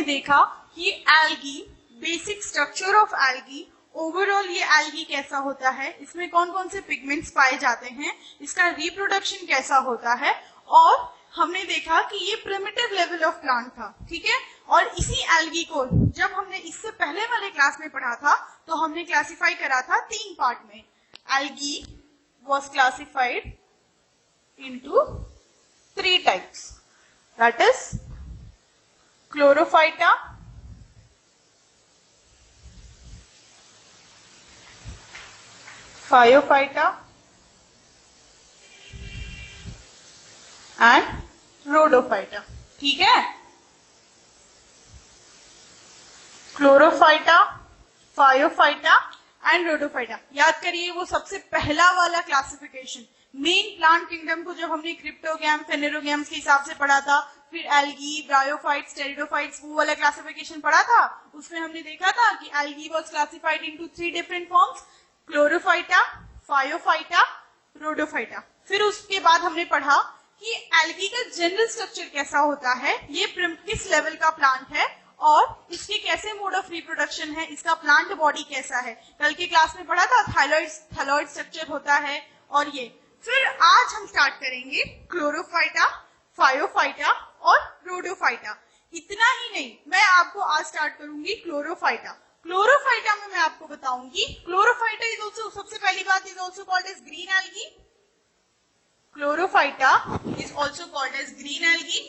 हमने देखा कि algae, basic structure of algae, overall ये एल्गी कैसा होता है, इसमें कौन कौन से पिगमेंट्स पाए जाते हैं, इसका रिप्रोडक्शन कैसा होता है, और हमने देखा कि ये प्रिमिटिव लेवल ऑफ प्लांट था, ठीक है। और इसी एल्गी को जब हमने इससे पहले वाले क्लास में पढ़ा था तो हमने क्लासिफाई करा था 3 पार्ट में। Algae was classified into 3 types, that is chlorophyta, phaeophyta and rhodophyta, ठीक है। क्लोरोफाइटा, फायोफाइटा एंड रोडोफाइटा, याद करिए वो सबसे पहला वाला क्लासिफिकेशन। मेन प्लांट किंगडम को जब हमने क्रिप्टोगैम, फेनेरोगैम्स के हिसाब से पढ़ा था, फिर एल्गी, ब्रायोफाइट्स, टेरिडोफाइट्स, वो वाला क्लासिफिकेशन पढ़ा था, उसमें हमने देखा था कि algae was classified into 3 different forms, chlorophyta, phaeophyta, rhodophyta. फिर उसके बाद हमने पढ़ा कि एल्गी का जनरल स्ट्रक्चर कैसा होता है, ये किस लेवल का प्लांट है और इसके कैसे मोड ऑफ रिप्रोडक्शन है, इसका प्लांट बॉडी कैसा है। कल की क्लास में पढ़ा था थैलॉइड स्ट्रक्चर होता है और ये। फिर आज हम स्टार्ट करेंगे क्लोरोफाइटा, फायोफाइटा और रोडोफाइटा। इतना ही नहीं, मैं आपको आज स्टार्ट करूंगी क्लोरोफाइटा। क्लोरोफाइटा में मैं आपको बताऊंगी, क्लोरोफाइटा इज ऑल्सो, सबसे पहली बात, is also called as green algae. Chlorophyta is also called as green algae,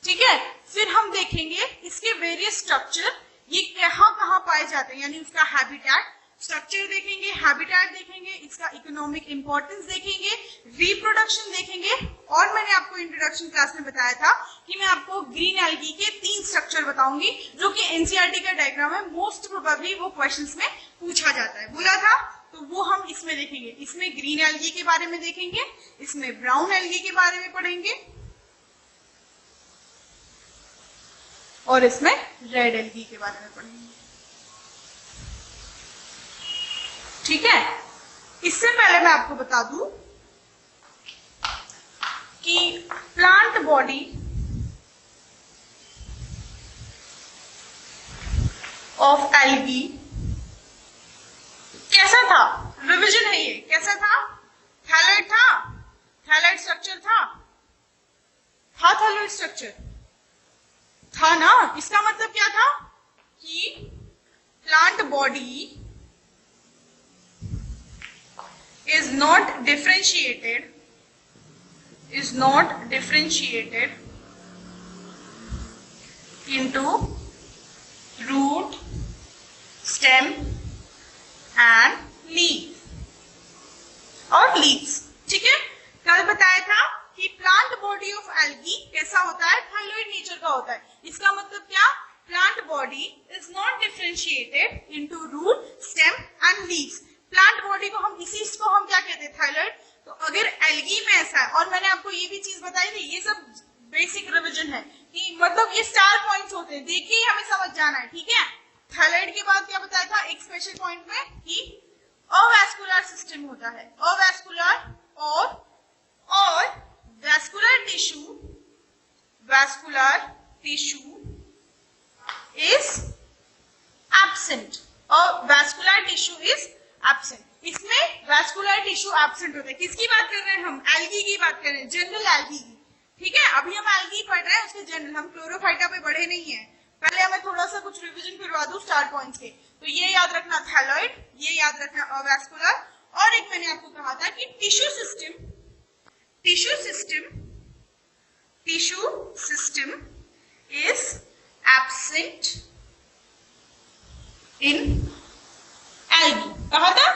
ठीक है। फिर हम देखेंगे इसके वेरियस स्ट्रक्चर, ये कहाँ पाए जाते हैं, यानी उसका हैबिटेट स्ट्रक्चर देखेंगे, हैबिटेट देखेंगे, इसका इकोनॉमिक इंपॉर्टेंस देखेंगे, रिप्रोडक्शन देखेंगे। और मैंने आपको इंट्रोडक्शन क्लास में बताया था कि मैं आपको ग्रीन एल्गी के 3 स्ट्रक्चर बताऊंगी, जो कि एनसीईआरटी का डायग्राम है, मोस्ट प्रोबेबली वो क्वेश्चंस में पूछा जाता है, बोला था, तो वो हम इसमें देखेंगे। इसमें ग्रीन एल्गी के बारे में देखेंगे, इसमें ब्राउन एल्गी के बारे में पढ़ेंगे और इसमें रेड एल्गी के बारे में पढ़ेंगे, ठीक है। इससे पहले मैं आपको बता दूं कि प्लांट बॉडी ऑफ एल्गी कैसा था, रिवीजन है ये, कैसा था, थैलॉइड था, थैलॉइड स्ट्रक्चर था थैलॉइड स्ट्रक्चर था ना। इसका मतलब क्या था कि plant body is not differentiated into root, stem and leaf और leaves, ठीक है। कल बताया था कि प्लांट बॉडी ऑफ एल्गी कैसा होता है, थाइलॉइड नेचर का होता है। इसका मतलब क्या, plant body is not differentiated into root, stem and leaves. Plant body को हम इसी को हम क्या कहते हैं, थाइलॉइड। तो अगर एल्गी में ऐसा है, और मैंने आपको ये भी चीज बताई थी, ये सब बेसिक रिवीजन है कि मतलब ये स्टार पॉइंट्स होते हैं, देखिए हमें समझ जाना है, ठीक है। थाइलॉइड के बाद क्या बताया था एक स्पेशल पॉइंट में कि अवैस्कुलर सिस्टम होता है, अवैस्कुलर और वैस्कुलर टिश्यू इज एब्सेंट, और वैस्कुलर टिश्यू इज एब्सेंट। इसमें वैस्कुलर टिश्यू एब्सेंट होता है। किसकी बात कर रहे हैं हम, एल्गी की बात कर रहे हैं, जनरल एल्गी की, ठीक है। अभी हम एल्गी पढ़ रहे हैं, उसके जनरल, हम क्लोरोफाइटा पे बढ़े नहीं है। पहले हमें थोड़ा सा कुछ रिवीजन करवा दूं स्टार पॉइंट्स के। तो ये याद रखना थैलॉइड, ये याद रखना अवैस्कुलर, और एक मैंने आपको कहा था कि tissue system is absent in algae. कहा था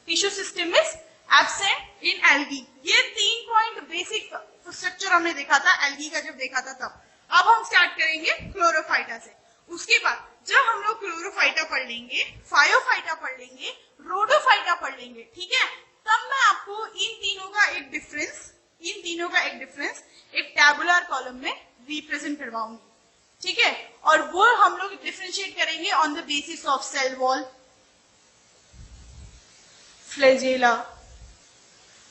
tissue system is absent in algae. ये 3 पॉइंट बेसिक स्ट्रक्चर हमने देखा था एल्गी का, जब देखा था तब। अब हम स्टार्ट करेंगे क्लोरोफाइटा से। उसके बाद जब हम लोग क्लोरोफाइटा पढ़ लेंगे, फायोफाइटा पढ़ लेंगे, रोडोफाइटा पढ़ लेंगे, ठीक है, तब मैं आपको इन तीनों का एक डिफरेंस एक टैबुलर कॉलम में रिप्रेजेंट करवाऊंगी, ठीक है। और वो हम लोग डिफरेंशिएट करेंगे on the basis of cell wall, flagella,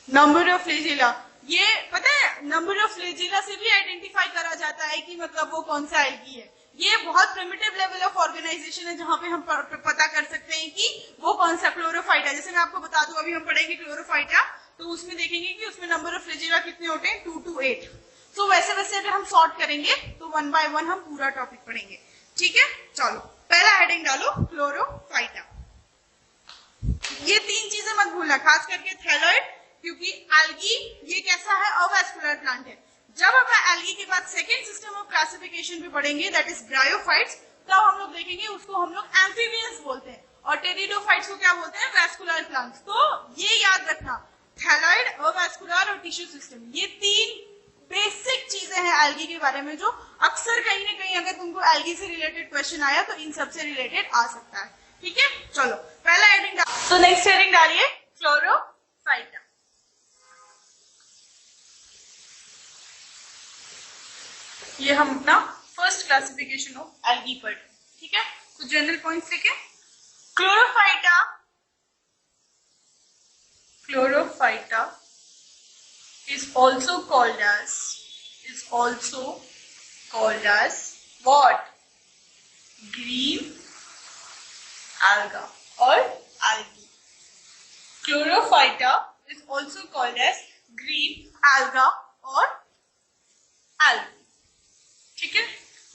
number of flagella. ये पता है, नंबर ऑफ फ्लैजेला से भी आइडेंटिफाई करा जाता है कि मतलब वो कौन सा एल्गी है। ये बहुत प्रिमिटिव लेवल ऑफ ऑर्गेनाइजेशन है जहां पे हम पता कर सकते हैं कि वो कौन सा क्लोरोफाइटा। जैसे मैं आपको बता दूं, अभी हम पढ़ेंगे क्लोरोफाइटा, तो उसमें देखेंगे कि उसमें नंबर ऑफ फ्लैजेला कितने होते हैं, 2 to 8। तो वैसे वैसे अगर हम सॉर्ट करेंगे तो 1 by 1 हम पूरा टॉपिक पढ़ेंगे। ठीक है, चलो पहला हेडिंग डालो क्लोरोफाइटा। ये 3 चीजें मत भूलना, खास करके थैलॉइड, क्योंकि एल्गी ये कैसा है, अवैस्कुलर प्लांट है। जब हम एल्गी के बाद सेकेंड सिस्टम ऑफ क्लासिफिकेशन भी पढ़ेंगे, दैट इज ब्रायोफाइट्स, तब हम लोग देखेंगे उसको हम लोग एम्फीबियंस बोलते हैं, और टेरिडोफाइट्स को क्या बोलते हैं, वैस्कुलर प्लांट्स। तो ये याद रखना, थैलॉइड, अवैस्कुलर और टिश्यू सिस्टम, ये 3 बेसिक चीजें हैं एल्गी के बारे में, जो अक्सर कहीं ना कहीं अगर तुमको एल्गी से रिलेटेड क्वेश्चन आया तो इन सब से रिलेटेड आ सकता है। ठीक है, चलो पहला हेडिंग डाल, तो नेक्स्ट हेडिंग डालिए क्लोरोफाइटा। ये हम अपना फर्स्ट क्लासिफिकेशन ऑफ एल्गी पढ़, ठीक है। तो जनरल पॉइंट्स लिखे, Chlorophyta, Chlorophyta is also called as what? Green alga or algae. Chlorophyta is also called as green alga or algae. ठीक है,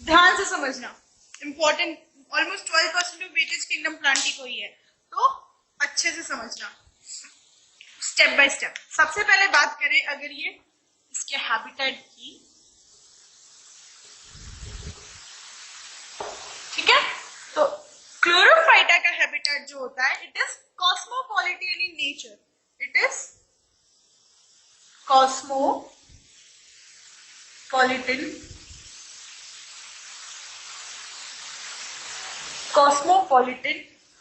ध्यान से समझना, important, almost 12% of weightage kingdom plant ही कोई है, तो अच्छे से समझना स्टेप बाय स्टेप। सबसे पहले बात करें अगर ये इसके हैबिटेट की, ठीक है, तो क्लोरोफाइटा का हैबिटेट जो होता है, it is cosmopolitan in nature, it is cosmopolitan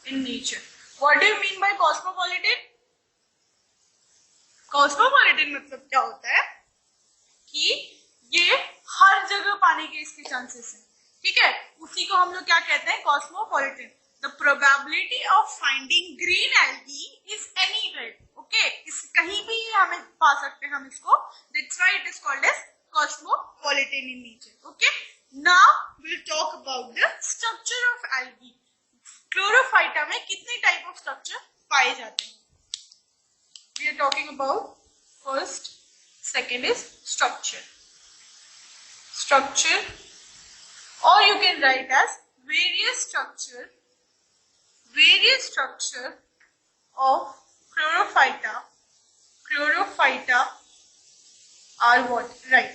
in nature. What do you mean by cosmopolitan? Cosmopolitan मतलब क्या होता है कि ये हर जगह पाने के इसके चांसेस हैं, ठीक है, उसी को हम लोग क्या कहते हैं, cosmopolitan. The probability of finding green algae is anywhere, okay, इस कहीं भी हमें पा सकते हैं हम इसको, that's why it is called as cosmopolitan in nature. Okay, now we will talk about the structure of algae. Chlorophyta में कितने टाइप ऑफ स्ट्रक्चर पाए जाते हैं? We are talking about first, second is structure, or you can write as various structure of Chlorophyta are what? Right.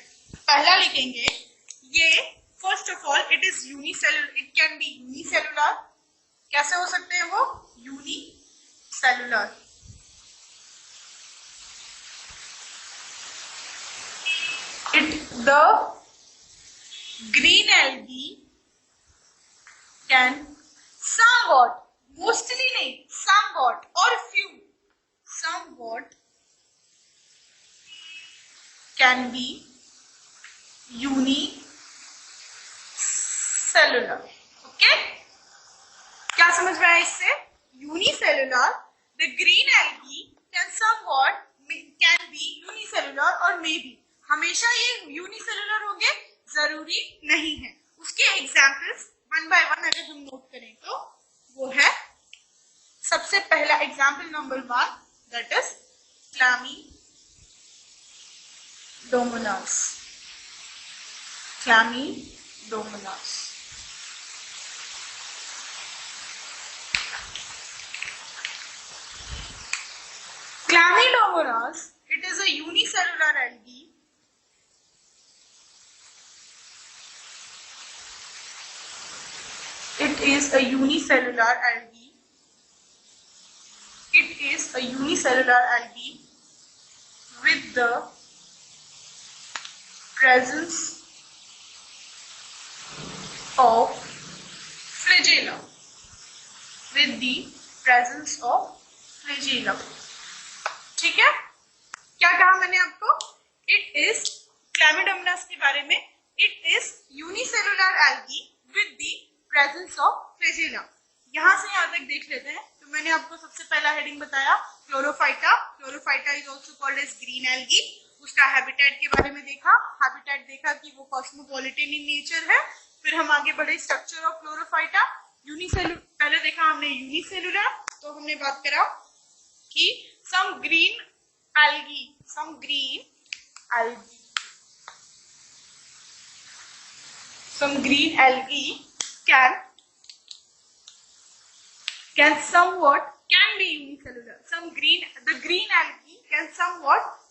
पहला लिखेंगे ये, first of all it is unicellular, it can be unicellular, कैसे हो सकते हैं वो, unicellular। The green algae can somewhat, mostly नहीं, somewhat or few, somewhat can be unicellular. Okay? क्या समझ में आया इससे? Unicellular, the green algae can somewhat, can be unicellular or maybe, हमेशा ये यूनिसेलुलर होंगे जरूरी नहीं है। उसके एग्जाम्पल्स 1 by 1 अगर हम नोट करें तो वो है, सबसे पहला example number 1, that is chlamydomonas. Chlamydomonas, it is a unicellular algae It is a unicellular algae with the presence of flagella. ठीक है, क्या कहा मैंने आपको? इट इज क्लैमिडोमोनास के बारे में, it is unicellular algae with the presence of flagella. यहां से यहां तक देख लेते हैं। तो मैंने आपको सबसे पहला हेडिंग बताया chlorophyta. Chlorophyta is also called as green algae. उसका हैबिटेट के बारे में देखा, हैबिटेट देखा कि वो कॉस्मोपॉलिटन इन नेचर है। फिर हम आगे बढ़े स्ट्रक्चर ऑफ क्लोरोफाइटा, यूनिसेलुलर, पहले देखा हमने यूनिसेलुलर, तो हमने बात करा कि some green algae can somewhat can be unicellular. The green algae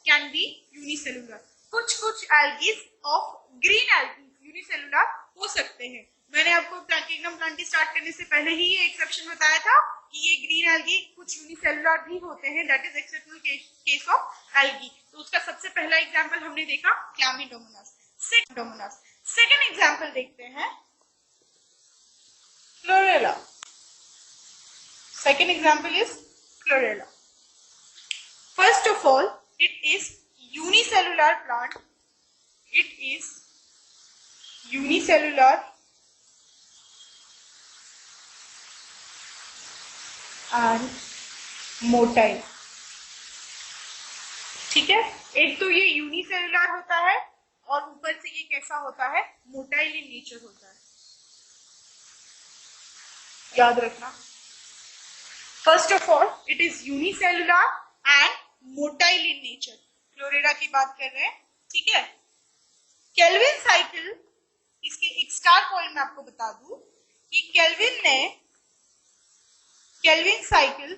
can be unicellular. कुछ algae of green algae unicellular हो सकते हैं। मैंने आपको किंगडम प्लांटी स्टार्ट करने से पहले ही ये एक्सेप्शन बताया था कि ये ग्रीन एल्गी कुछ यूनिसेलुलर भी होते हैं, that is exceptional case of algae. तो उसका सबसे पहला एग्जांपल हमने देखा क्लामिडोमोनास। सेकंड एग्जांपल देखते हैं chlorella. Second example is chlorella. First of all, it is unicellular plant. It is unicellular and motile. ठीक है, एक तो ये यूनिसेलुलर होता है और ऊपर से ये कैसा होता है, मोटाइल इन नेचर होता है, याद रखना। First of all, it is unicellular and motile in nature. Chlorella की बात कर रहे हैं, ठीक है। केल्विन साइकिल, इसके एक स्टार पॉइंट में आपको बता दूं कि केल्विन साइकिल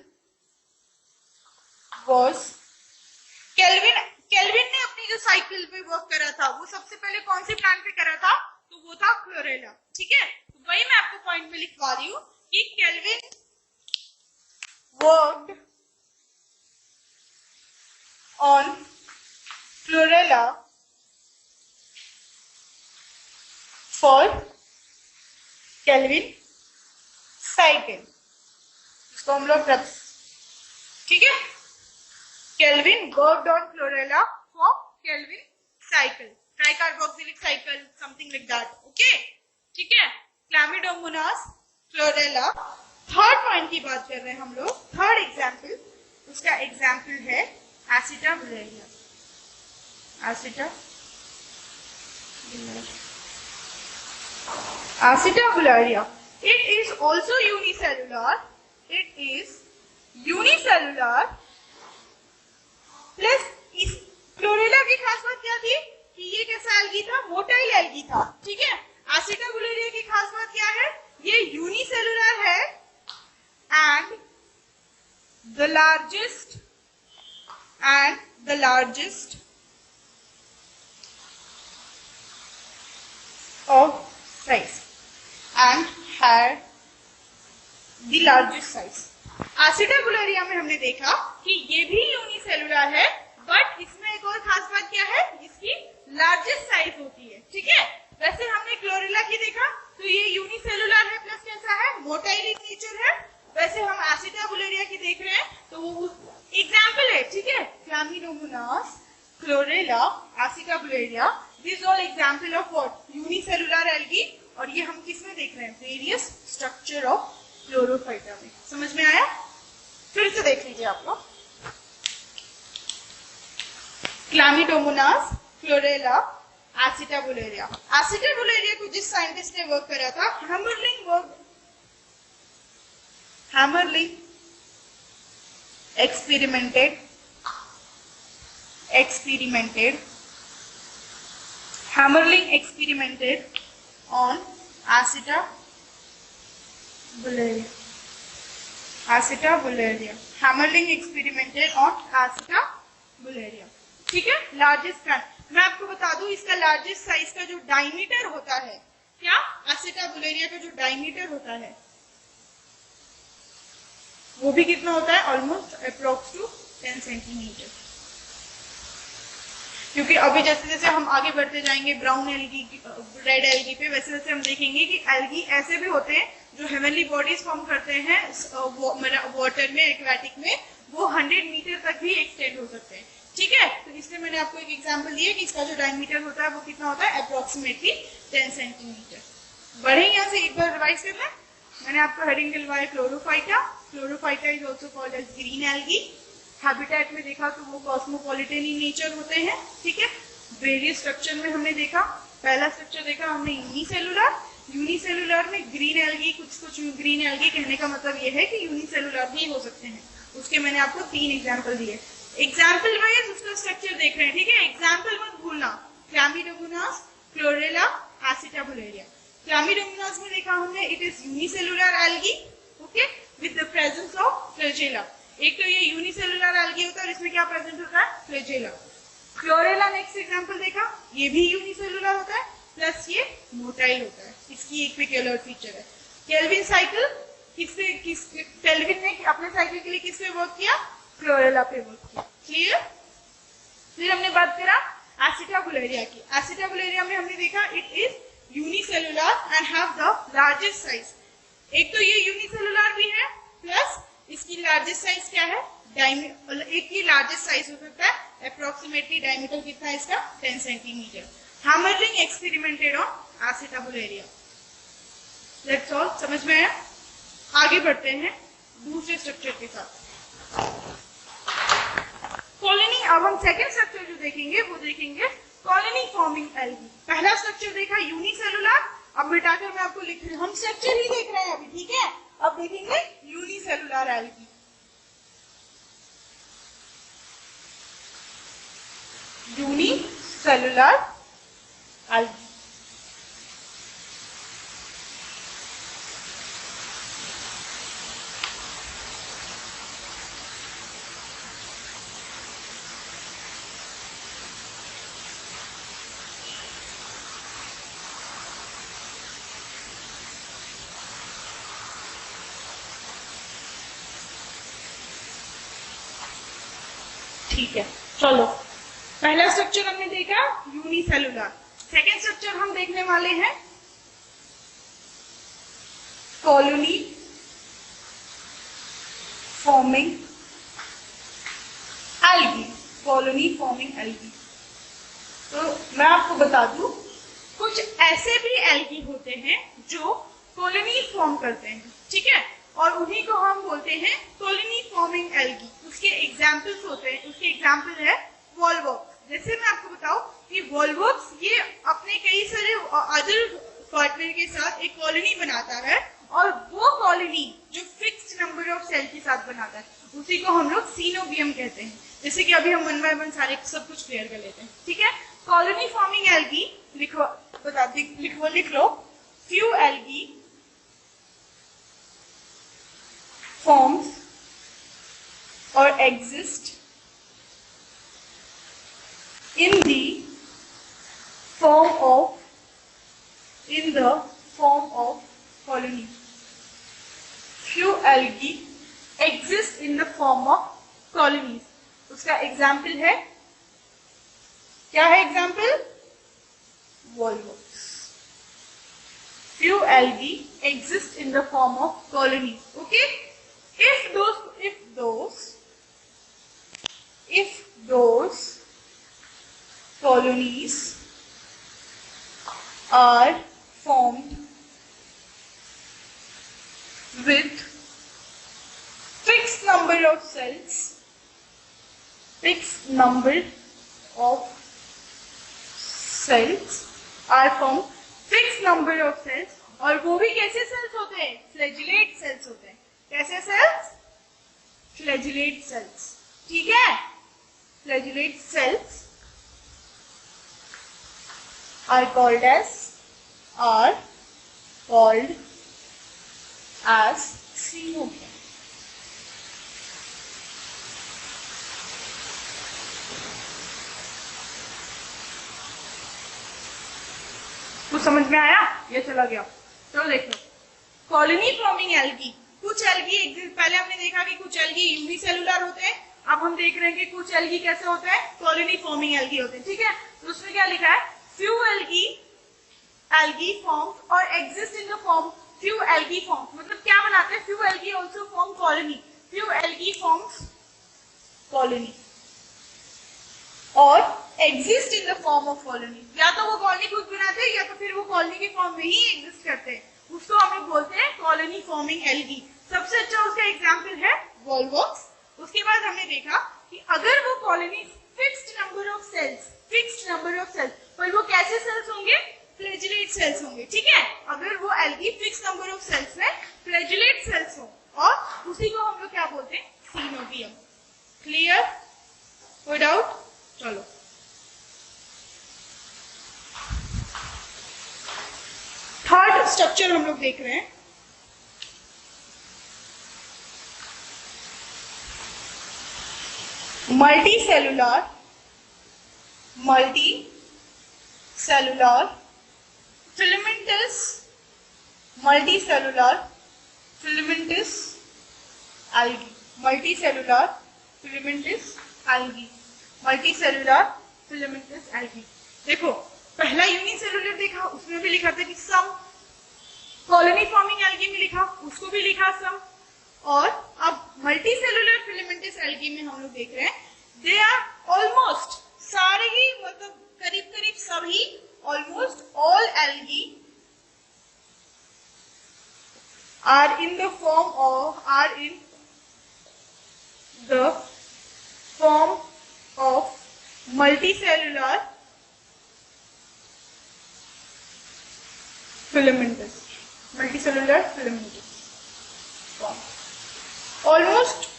केल्विन ने अपनी जो साइकिल पे वर्क करा था वो सबसे पहले कौन से प्लांट पे करा था, तो वो था क्लोरेला, ठीक है। तो वही मैं आपको पॉइंट में लिखवा रही हूँ कि kelvin worked on chlorella for Kelvin cycle, इसको हम लोग ठीक है, Kelvin worked on chlorella for Kelvin cycle, tricarboxylic cycle, something like that, okay, ठीक है। Chlamydomonas, chlorella। थर्ड पॉइंट की बात कर रहे हैं हम लोग, थर्ड एग्जाम्पल, उसका एग्जाम्पल है acetabularia. It is also unicellular, plus इस क्लोरेला की खास बात क्या थी कि ये कैसा एल्गी था, मोटाइल एल्गी था, ठीक है। एसिटाबुलेरिया की खास बात क्या है, ये यूनिसेलुलर है and the largest of size and had the largest size. एसिटाबुलेरिया में हमने देखा कि ये भी यूनिसेलुलर है, बट इसमें एक और खास बात क्या है, इसकी लार्जेस्ट साइज होती है, ठीक है। वैसे हमने क्लोरेला की देखा तो ये यूनिसेलुलर है प्लस कैसा है, मोटाइल इन नेचर है। वैसे हम एसिटाबुलेरिया की देख रहे हैं तो वो एग्जाम्पल है, ठीक है। Chlamydomonas, chlorella, acetabularia, this all example of what, unicellular algae. और ये हम किस में देख रहे हैं, वेरियस स्ट्रक्चर ऑफ क्लोरोफाइटा में। समझ में आया? फिर से देख लीजिए आप लोग, क्लामिडोमोनास, क्लोरेला, एसिटाबुलेरिया। एसिटाबुलेरिया को जिस साइंटिस्ट ने वर्क करा था, Hammerling experimented on एसिटाबुलेरिया। ठीक है, लार्जेस्ट प्लांट। मैं आपको बता दूं इसका लार्जेस्ट साइज का जो डायमीटर होता है, क्या एसिटाबुलेरिया का जो डायमीटर होता है वो भी कितना होता है, ऑलमोस्ट अप्रोक्स टू 10 सेंटीमीटर। क्योंकि अभी जैसे जैसे हम आगे बढ़ते जाएंगे ब्राउन एल्गी, रेड एल्गी पे, वैसे वैसे हम देखेंगे कि एल्गी ऐसे भी होते हैं जो हेवनली बॉडीज फॉर्म करते हैं वाटर में, एक्वेटिक में, वो 100 मीटर तक भी एक्सटेंड हो सकते हैं, ठीक है। तो इसलिए मैंने आपको एक एग्जांपल दिया कि इसका जो डायमीटर होता है वो कितना होता है, अप्रोक्सीमेटली 10 सेंटीमीटर। बढ़े यहाँ से एक बार रिवाइज करना। मैंने आपको हेडिंग दिलवाया Chlorophyta. Chlorophyta is also called as green algae. Habitat में देखा तो वो कॉस्मोपॉलिटन इन नेचर होते हैं, ठीक है। वेरियस स्ट्रक्चर में हमने देखा, पहला स्ट्रक्चर देखा हमने यूनिसेलुलर। यूनिसेलुलर में ग्रीन एल्गी, कुछ ग्रीन एल्गी कहने का मतलब ये है कि यूनिसेलुलर भी हो सकते हैं। उसके मैंने आपको 3 एग्जाम्पल दिए। एग्जाम्पल वाइज उसका स्ट्रक्चर देख रहे हैं, ठीक है। एग्जाम्पल मत भूलना, क्लैमिडोमोनास, क्लोरेला, एसिटाबुलेरिया। क्लैमिडोमोनास में देखा हमने it is unicellular algae, okay, with the presence of flagella. एक तो ये यूनिसेलुलर एल्गी होता है और इसमें क्या प्रेजेंट होता है, फ्लैजेला। क्लोरेला नेक्स्ट एग्जांपल देखा, ये भी यूनिसेलुलर होता है प्लस ये मोटाइल होता है, इसकी एक पेक्यूलर फीचर है। केल्विन साइकिल केल्विन ने अपने साइकिल के लिए किस पे वर्क किया, क्लोरेला पे वर्क किया, क्लियर। फिर हमने बात करा एसिटाबुलेरिया की। एसिटाबुलेरिया में हमने देखा it is unicellular and have the largest size. एक तो ये यूनिसेलुलर भी है प्लस इसकी लार्जेस्ट साइज क्या है, एक की लार्जेस्ट साइज हो सकता है अप्रोक्सीमेटली डायमीटर कितना है इसका, 10 centimetre. Hammerling experimented on acetabularia. That's all, समझ में आया। आगे बढ़ते हैं दूसरे स्ट्रक्चर के साथ। कॉलोनी, अब हम सेकेंड स्ट्रक्चर जो देखेंगे वो देखेंगे कॉलोनी फॉर्मिंग एल्गी। पहला स्ट्रक्चर देखा यूनिसेलुलर, अब मिटाकर मैं आपको लिख रही हूँ, हम स्ट्रक्चर ही देख रहे हैं अभी, ठीक है। अब देखेंगे यूनिसेलुलर एल्गी। यूनिसेलुलर एल्गी, ठीक है। चलो, पहला स्ट्रक्चर हमने देखा यूनिसेलुलर। सेकेंड स्ट्रक्चर हम देखने वाले हैं colony forming algae. Colony forming algae, तो मैं आपको बता दूं, कुछ ऐसे भी एल्गी होते हैं जो कॉलोनी फॉर्म करते हैं, ठीक है, और उन्हीं को हम बोलते हैं कॉलोनी फॉर्मिंग एल्गी। उसके एग्जाम्पल्स होते हैं, उसके एग्जाम्पल है वॉल्वॉक्स। जैसे मैं आपको बताऊं कि वॉल्वॉक्स ये अपने कई सारे अदर पार्टनर के साथ एक कॉलोनी बनाता है और वो कॉलोनी जो फिक्स्ड नंबर ऑफ सेल के साथ बनाता है उसी को हम लोग सीनोबियम कहते हैं। जैसे कि अभी हम 1 बाय 1 सारे सब कुछ क्लियर कर लेते हैं, ठीक है। कॉलोनी फॉर्मिंग एल्गी लिख लो, few algae forms or exist in the form of colony. Few algae exist in the form of colonies. उसका एग्जाम्पल है, क्या है example, Volvox. Few algae exist in the form of colonies. Okay? If those colonies are formed with fixed number of cells, are formed, fixed number of cells, और वो भी कैसे sales होते हैं, फ्लैजिलेट सेल्स होते हैं। कैसे सेल्स, फ्लैजिलेट सेल्स, ठीक है। Flagellate cells are called as coenobium. कुछ समझ में आया, ये चला गया। चलो देखो, कॉलोनी फॉर्मिंग एल्गी, कुछ एल्गी एग्जिस्ट, पहले हमने देखा कि कुछ एल्गी यूनिसेलुलर होते हैं, अब हम देख रहे हैं कि कुछ एल्गी कैसे होते हैं, कॉलोनी फॉर्मिंग एल्गी होते हैं, ठीक है। तो उसमें क्या लिखा है, few algae forms or exist in the form, few algae forms मतलब क्या बनाते हैं, few algae also form colony, few algae forms colony or exist in the form of colony. या तो वो कॉलोनी खुद बनाते हैं या तो फिर वो कॉलोनी के फॉर्म में ही एग्जिस्ट करते हैं, उसको हम लोग बोलते हैं कॉलोनी फॉर्मिंग एल्गी। सबसे अच्छा उसका एग्जांपल है वॉल्वॉक्स। उसके बाद हमने देखा कि अगर वो colony fixed number of cells, पर वो कैसे सेल्स होंगे? फ्लैजेलेट सेल्स होंगे, ठीक है। अगर वो algae fix number of cells में फ्लैजेलेट सेल्स हो, और उसी को हम लोग क्या बोलते हैं? सीनोबियम। क्लियर? कोई डाउट? चलो थर्ड स्ट्रक्चर हम लोग देख रहे हैं। Multicellular filamentous algae। देखो पहला यूनिसेलुलर देखा, उसमें भी लिखा था कि सम, कॉलोनी फॉर्मिंग एल्गी में लिखा, उसको भी लिखा सम, और अब मल्टीसेलुलर फिलामेंटस एल्गी में हम लोग देख रहे हैं दे आर ऑलमोस्ट सारे ही, मतलब करीब करीब सभी, almost all algae are in the form of multicellular filamentous form। Almost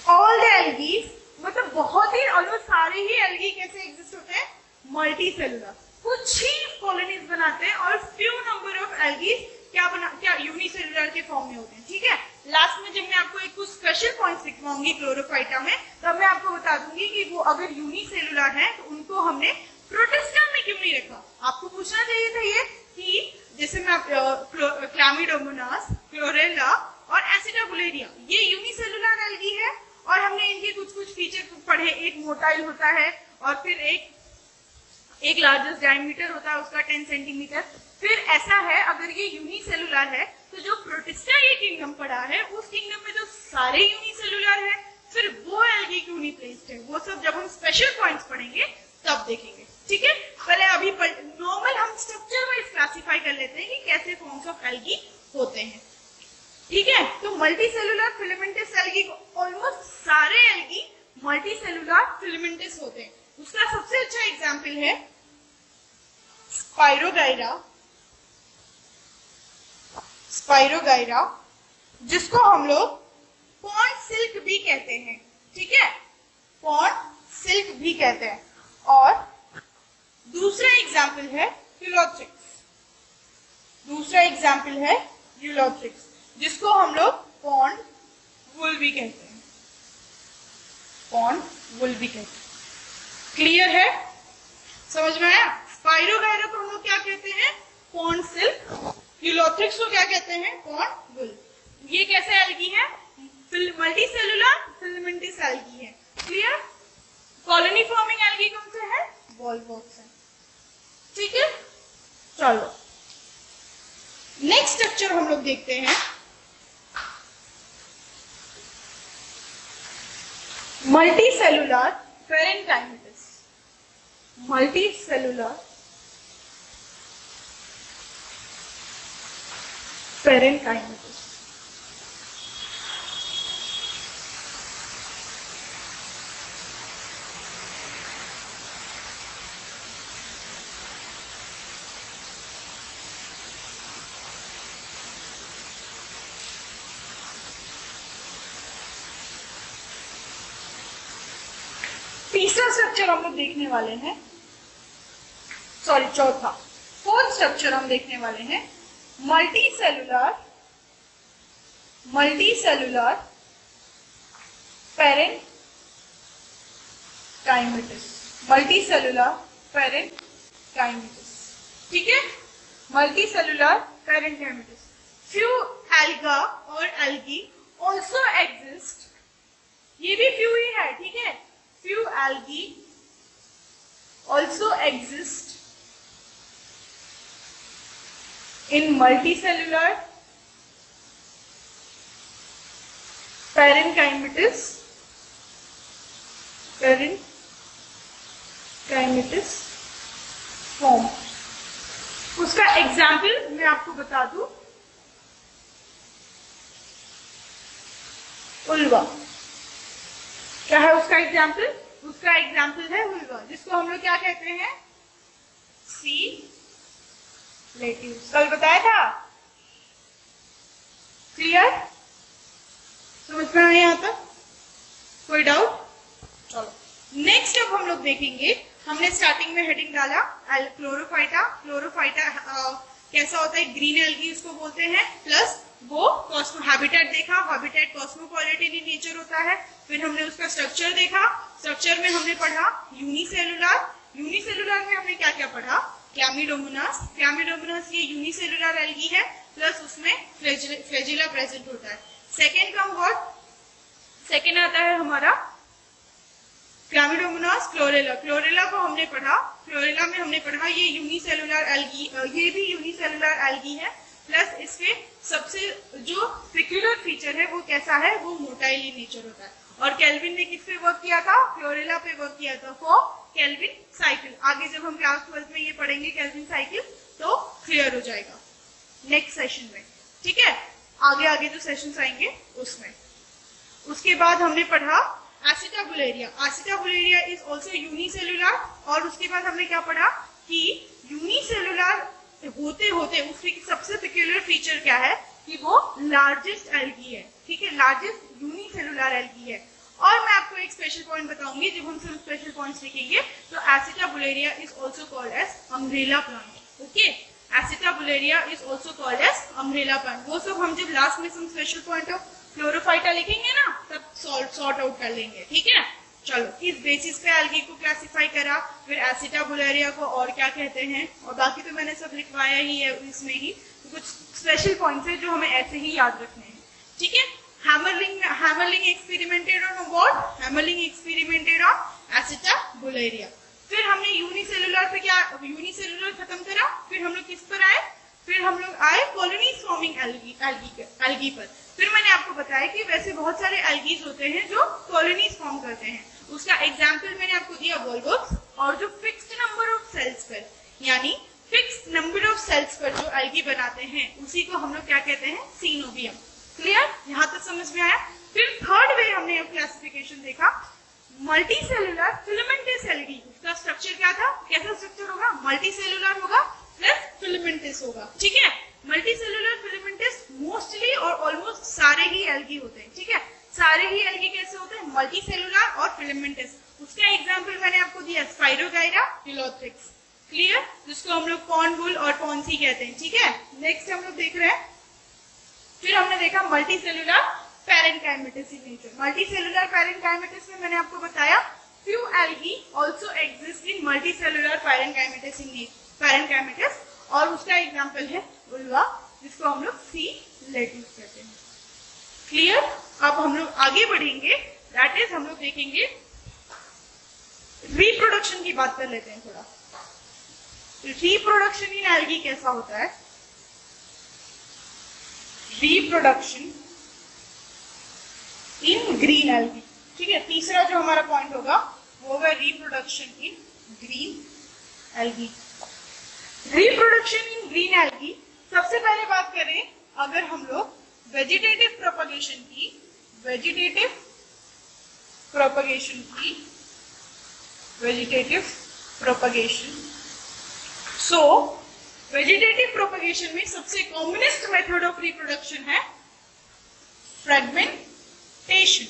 all the algae, मतलब बहुत ही, ऑलमोस्ट सारे ही एल्गी कैसे एग्जिस्ट होते हैं? मल्टीसेलुलर। कुछ ही कॉलोनीज बनाते हैं, और फ्यू नंबर ऑफ एल्गी क्या यूनिसेलुलर के फॉर्म में होते हैं, ठीक है। लास्ट में जब मैं आपको एक कुछ स्पेशल पॉइंट सिखवाऊंगी क्लोरोफाइटा में, तब मैं आपको बता दूंगी कि वो अगर यूनिसेलुलर है तो उनको हमने प्रोटिस्टा में क्यों नहीं रखा। आपको पूछना चाहिए था ये कि जैसे मैं क्लामिडोमोनास, क्लोरेला और एसिटाबुलेरिया, ये यूनिसेलुलर एल्गी है, और हमने इनके कुछ कुछ फीचर पढ़े। एक मोटाइल होता है, और फिर एक लार्जेस्ट डायमीटर होता है उसका 10 सेंटीमीटर। फिर ऐसा है, अगर ये यूनिसेलुलर है तो जो प्रोटिस्टा ये किंगडम पड़ा है, उस किंगडम में जो सारे यूनिसेलुलर है, फिर वो एल्गी क्यों नहीं प्लेस्ड है, वो सब जब हम स्पेशल पॉइंट्स पढ़ेंगे तब देखेंगे, ठीक है। पहले अभी नॉर्मल हम स्ट्रक्चर वाइज क्लासिफाई कर लेते हैं कि कैसे फॉर्म्स ऑफ एल्गी होते हैं, ठीक है। तो मल्टीसेलुलर फिलामेंटस एल्गी को ऑलमोस्ट सारे एल्गी मल्टीसेलुलर फिलामेंटस होते हैं। उसका सबसे अच्छा एग्जाम्पल है स्पाइरोगाइरा, जिसको हम लोग पॉन्ड सिल्क भी कहते हैं, ठीक है, पॉन्ड सिल्क भी कहते हैं। और दूसरा एग्जाम्पल है यूलोथ्रिक्स, जिसको हम लोग पॉन्ड वुल भी कहते हैं, क्लियर है? समझ में आया? स्पाइरोगाइरा को हम लोग क्या कहते हैं? Pond silk. यूलोथ्रिक्स को क्या कहते हैं? पॉन्ड वुल। ये कैसे एल्गी है? मल्टीसेलुलर फिलामेंटस एल्गी है, क्लियर? कॉलोनी फॉर्मिंग एल्गी कौन से है? वॉल्वॉक्स है, ठीक है। चलो नेक्स्ट स्ट्रक्चर हम लोग देखते हैं, मल्टीसेलुलर पेरेन्काइमेटिस। तीसरा स्ट्रक्चर हम लोग देखने वाले हैं, फोर्थ स्ट्रक्चर हम देखने वाले हैं, मल्टीसेलुलर पेरेन्काइमेटिस, ठीक है। मल्टीसेलुलर पेरेन्काइमेटिस। फ्यू एल्गा और एल्गी ऑल्सो एग्जिस्ट, ये भी फ्यू ही है, ठीक है। Few algae also exist in multicellular parenchymatous form। उसका एग्जाम्पल मैं आपको बता दूं, उल्वा, क्या है उसका एग्जाम्पल? उसका एग्जाम्पल है वुल्वा, जिसको हम लोग क्या कहते हैं? सी लेटिव। कल बताया था। क्लियर? समझ में आया यहाँ तक? कोई डाउट? चलो नेक्स्ट अब हम लोग देखेंगे, हमने स्टार्टिंग में हेडिंग डाला क्लोरोफाइटा। क्लोरोफाइटा कैसा होता है? ग्रीन एल्गी उसको बोलते हैं। प्लस वो हैबिटेट देखा, हैबिटेट कॉस्मोपॉलिटन इन नेचर होता है। फिर हमने उसका स्ट्रक्चर देखा, स्ट्रक्चर में हमने पढ़ा यूनिसेलुलर। यूनिसेलुलर में हमने क्या क्या पढ़ा? क्लैमिडोमोनास। क्लैमिडोमोनास ये यूनिसेलुलर एल्गी है, प्लस उसमें फ्लैजिला प्रेजेंट होता है। सेकेंड का वर्ड, सेकेंड आता है हमारा क्लैमिडोमोनास क्लोरेला। क्लोरेला को हमने पढ़ा, क्लोरेला में हमने पढ़ा ये यूनिसेलुलर एल्गी, ये भी यूनिसेलुलर एल्गी है। प्लस इसके सबसे जो पेक्यूलर फीचर है वो कैसा है? वो मोटाइल नेचर होता है। और केल्विन ने किस पे वर्क किया था? क्लोरेला पे वर्क किया था फॉर केल्विन साइकिल। आगे जब हम क्लास 12 में ये पढ़ेंगे केल्विन साइकिल तो क्लियर हो जाएगा नेक्स्ट सेशन में, ठीक है? आगे आगे जो सेशंस आएंगे उसमें। उसके बाद हमने पढ़ा एसिटाबुलेरिया। एसिटाबुलेरिया इज ऑल्सो यूनिसेलुलर। और उसके बाद हमने क्या पढ़ा कि यूनिसेलुलर होते होते उसकी सबसे पेक्यूलर फीचर क्या है? कि वो लार्जेस्ट एल्गी है, ठीक है? लार्जेस्ट यूनिसेलुलर एल्गी है। और मैं आपको एक स्पेशल पॉइंट बताऊंगी, जब हम सिर्फ स्पेशल पॉइंट्स लिखेंगे तो acetabularia is also called as umbrella plant. Okay, acetabularia is also called as umbrella plant. वो सब हम जब लास्ट में some special point of chlorophyta लिखेंगे ना तब सॉर्ट आउट कर लेंगे, ठीक है? चलो, किस बेसिस पे एल्गी को क्लासिफाई करा, फिर एसिटाबुलेरिया को और क्या कहते हैं, और बाकी तो मैंने सब लिखवाया ही है इसमें ही। तो कुछ स्पेशल पॉइंट्स है जो हमें ऐसे ही याद रखने हैं, ठीक है? Hammerling experimented on what? Hammerling experimented on acetabularia. फिर हमने यूनिसेलुलर पे क्या, यूनिसेलुलर खत्म करा, फिर हम लोग किस पर आए? फिर हम लोग आए कॉलोनीज फॉर्मिंग एल्गी पर। फिर मैंने आपको बताया कि वैसे बहुत सारे एल्गीज होते हैं जो कॉलोनीज फॉर्म करते हैं। उसका एग्जाम्पल मैंने आपको दिया वोल्वोक्स। और जो फिक्स्ड नंबर ऑफ सेल्स पर, यानी फिक्स्ड नंबर ऑफ सेल्स पर जो एल्गी बनाते हैं उसी को हम लोग क्या कहते हैं? सीनोबियम। क्लियर? यहाँ तक समझ में आया? फिर थर्ड वे हमने क्लासिफिकेशन देखा, मल्टीसेलुलर फिलामेंटस एल्गी। उसका स्ट्रक्चर क्या था? कैसा स्ट्रक्चर होगा? मल्टीसेलुलर होगा प्लस फिलामेंटस होगा, ठीक है? मल्टीसेलुलर फिलामेंटस मोस्टली और ऑलमोस्ट सारे ही एल्गी होते हैं, ठीक है? सारे ही एल्गी कैसे होते हैं? मल्टीसेलुलर और फिलामेंटस। उसका एग्जांपल मैंने आपको दिया स्पाइरोगाइरा, हिलोथ्रिक्स। क्लियर? जिसको हम लोग पॉन्ड वुल और पॉन्सी कहते हैं, ठीक है? नेक्स्ट हम लोग देख रहे हैं, फिर हमने देखा मल्टीसेलुलर पैरेन्काइमेटिस इन नेचर। मल्टीसेलुलर पैरेन्काइमेटिस में मैंने आपको बताया few algae also exist in multicellular पैरेन्काइमेटिस, और उसका एग्जांपल है वुल्वा, जिसको हम लोग सी लेटिव कहते हैं। क्लियर? अब हम लोग आगे बढ़ेंगे, दैट इज हम लोग देखेंगे रिप्रोडक्शन की बात कर लेते हैं थोड़ा। रिप्रोडक्शन इन एल्गी कैसा होता है? रिप्रोडक्शन इन ग्रीन एल्गी, ठीक है? तीसरा जो हमारा पॉइंट होगा वो होगा reproduction in green algae. Reproduction in green algae, सबसे पहले बात करें अगर हम लोग वेजिटेटिव प्रोपगेशन की, वेजिटेटिव प्रोपगेशन। सो वेजिटेटिव प्रोपगेशन में सबसे कॉमनेस्ट मेथड ऑफ रिप्रोडक्शन है फ्रेगमेंटेशन।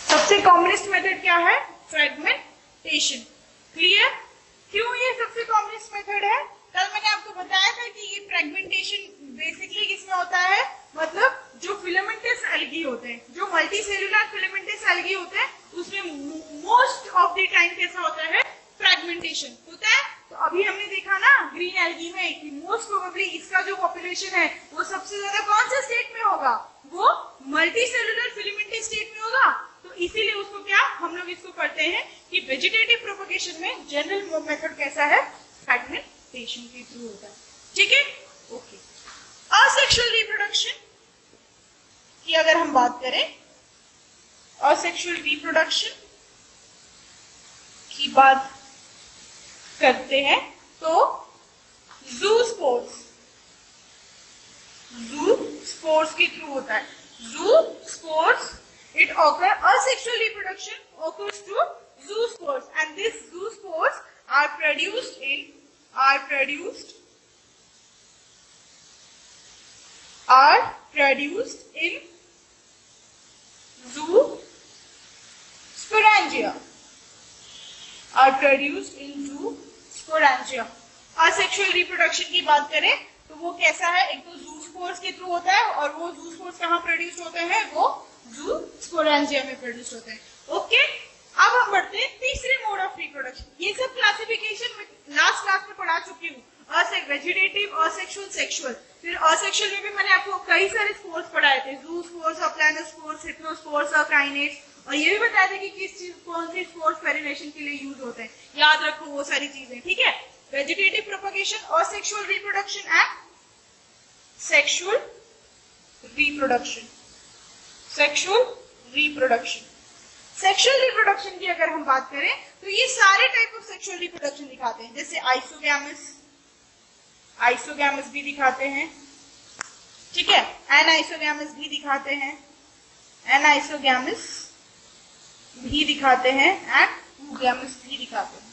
सबसे कॉमनेस्ट मेथड क्या है? फ्रेगमेंटेशन। क्लियर? क्यों ये सबसे कॉमनेस्ट मेथड है? कल मैंने आपको बताया था कि ये फ्रेगमेंटेशन बेसिकली किसमें होता है, मतलब जो फिलामेंटस एल्गी होते हैं, जो मल्टीसेलुलर फिलामेंटस एल्गी होते हैं, उसमें मोस्ट ऑफ द टाइम कैसा होता है? फ्रेगमेंटेशन होता है। तो अभी हमने देखा ना ग्रीन एल्गी में कि मोस्ट प्रोबेबली इसका जो पॉपुलेशन है वो सबसे ज्यादा कौन से स्टेट में होगा? वो मल्टीसेलुलर फिलामेंटस स्टेट में होगा। तो इसीलिए उसको क्या हम लोग इसको पढ़ते हैं कि वेजिटेटिव प्रोपगेशन में जनरल मेथड कैसा है? फ्रेगमेंटेशन के थ्रू होता है, ठीक है? ओके। असेक्सुअल रिप्रोडक्शन की अगर हम बात करें, असेक्सुअल रिप्रोडक्शन की बात करते हैं तो ज़ूस्पोर्स, ज़ूस्पोर्स के थ्रू होता है। ज़ूस्पोर्स, it occur asexual reproduction occurs to zoospores, and these zoospores are produced in zoosporangia, asexual reproduction की बात करें तो वो कैसा है, एक तो ज़ूस्पोर्स के थ्रू होता है, और वो ज़ूस्पोर्स कहाँ प्रोड्यूस होते हैं, वो ज़ूस्पोरेंजिया में प्रोड्यूस होते हैं। ओके, अब हम बढ़ते हैं तीसरे मोड ऑफ रिप्रोडक्शन। ये सब क्लासिफिकेशन लास्ट क्लास में पढ़ा चुकी हूँ, वेजिटेटिव, असेक्सुअल, सेक्सुअल। फिर असेक्सुअल में भी मैंने आपको कई सारे स्पोर्स पढ़ाए थे, ज़ूस्पोर्स और प्लानोस्पोर्स, हिप्नोस्पोर्स और काइनेट्स, और ये भी बताया था कि किस चीज, कौन सी स्पोर्स पेरिनेशन के लिए यूज होते हैं। याद रखो वो सारी चीजें, ठीक है। Vegetative propagation, asexual reproduction and sexual reproduction. Sexual reproduction की अगर हम बात करें तो ये सारे टाइप ऑफ सेक्सुअल रिप्रोडक्शन दिखाते हैं, जैसे आइसोगैमस भी दिखाते हैं, ठीक है, एनाइसोगैमस भी दिखाते हैं, एंड oogamous भी दिखाते हैं।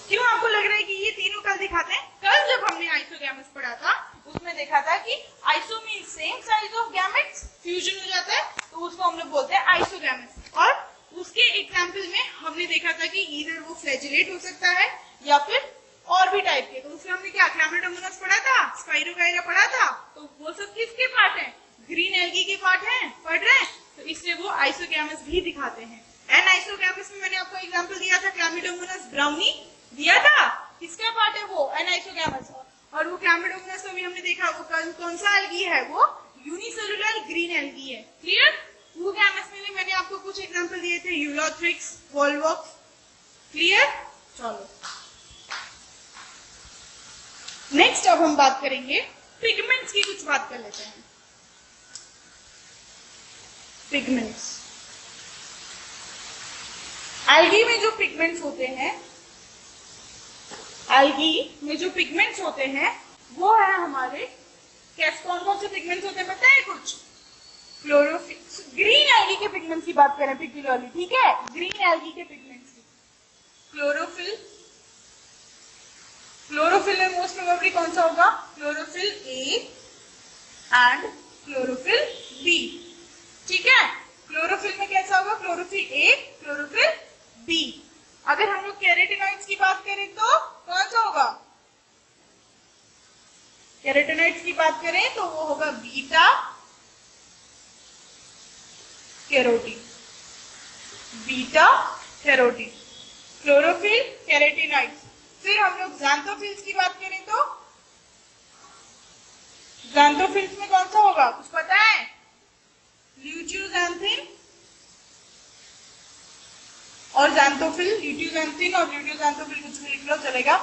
क्यों आपको लग रहा है कि ये तीनों कल दिखाते हैं? कल जब हमने आइसोगैमस पढ़ा था उसमें देखा था कि iso means same size of gametes, fusion हो जाता है तो उसको हम लोग बोलते हैं आइसोगैमस। और उसके एग्जाम्पल में हमने देखा था कि इधर वो फ्लैजिलेट हो सकता है या फिर और भी टाइप के। तो उसमें हमने क्या क्लैमिडोमोनास पढ़ा था, स्पाइरोगाइरा पढ़ा था, तो वो सब किसके पार्ट हैं? ग्रीन एल्गी के पार्ट हैं, पढ़ रहे हैं, तो इसलिए वो आइसोगैमस भी दिखाते हैं। एनाइसोगैमस में मैंने आपको एग्जांपल दिया था, क्लैमिडोमोनास ब्राउनी दिया था, किसका पार्ट है वो? एनाइसोगैमस। और वो क्लैमिडोमोनास तो भी हमने देखा, वो कौन सा एल्गी है? वो यूनिसेलुलर ग्रीन एल्गी है। क्लियर? oogamous में भी मैंने आपको कुछ एग्जांपल दिए थे, यूलोथ्रिक्स, वॉलवॉक्स। क्लियर? चलो नेक्स्ट अब हम बात करेंगे पिगमेंट्स की, कुछ बात कर लेते हैं। पिगमेंट्स, एल्गी में जो पिगमेंट्स होते हैं, वो है हमारे कौन कौन से पिगमेंट्स होते हैं पता है कुछ? क्लोरोफिल, ग्रीन एल्गी के पिगमेंट्स की बात करें पर्टिकुलरली, ठीक है, ग्रीन एल्गी के पिगमेंट्स की। क्लोरोफिल में मोस्ट प्रोबेबली कौन सा होगा? Chlorophyll A and chlorophyll B, ठीक है। क्लोरोफिल में कैसा होगा? Chlorophyll A, chlorophyll B. अगर हम लोग कैरोटीनॉइड्स की बात करें तो कौन सा होगा? कैरोटीनॉइड्स की बात करें तो वो होगा बीटा कैरोटीन, क्लोरोफिल, कैरोटीनॉइड्स। फिर हम लोग ज़ैंथोफिल्स की बात करें तो ज़ैंथोफिल्स में कौन सा होगा? कुछ पता है? ल्यूटियोज़ैंथिन और ज़ैंथोफिल, ल्यूटियोज़ैंथिन और ल्यूटियोज़ैंथोफिल, कुछ भी लिख लो चलेगा,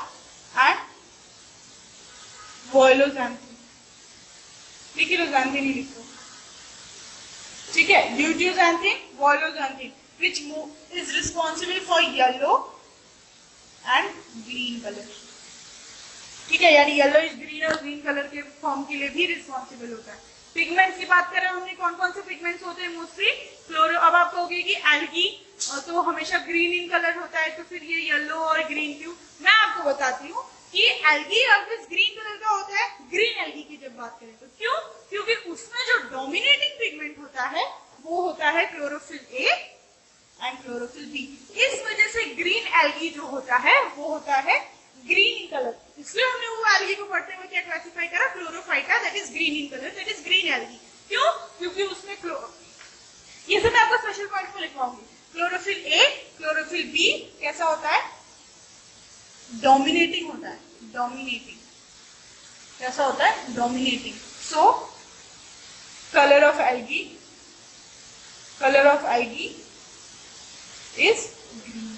एंड वॉयलोज़ैंथिन, लिखिलोज़ैंथिन ही लिखो, ठीक है। ल्यूटियोज़ैंथिन, वॉयलोज़ैंथिन, which is responsible for yellow and green color, ठीक है, यानी येलो इज ग्रीन और ग्रीन कलर के फॉर्म के लिए भी रिस्पॉन्सिबल होता है। पिगमेंट्स की बात करें हमने, कौन कौन से पिगमेंट्स होते हैं? Mostly chloro. अब आप कहोगे कि एल्गी तो हमेशा ग्रीन इन कलर होता है, तो फिर ये येलो और ग्रीन क्यों? मैं आपको बताती हूँ कि एल्गी ऑलवेज ग्रीन कलर का होता है ग्रीन एल्गी की जब बात करें तो। क्यों? क्योंकि उसमें जो डोमिनेटिंग पिगमेंट होता है वो होता है chlorophyll A and chlorophyll b. इस वजह से ग्रीन एल्गी जो होता है वो होता है ग्रीन इन कलर। इसलिए हमने वो एल्गी को पढ़ते हुए क्या क्लासिफाई करा? Chlorophyta, that is green in colour, that is green algae. क्यों? क्योंकि उसमें ये सब मैं आपको स्पेशल पॉइंट में लिखवाऊंगी। क्लोरोफिल ए, क्लोरोफिल बी कैसा होता है? डोमिनेटिंग होता है, डोमिनेटिंग। कैसा होता है? Dominating. So colour of algae is green.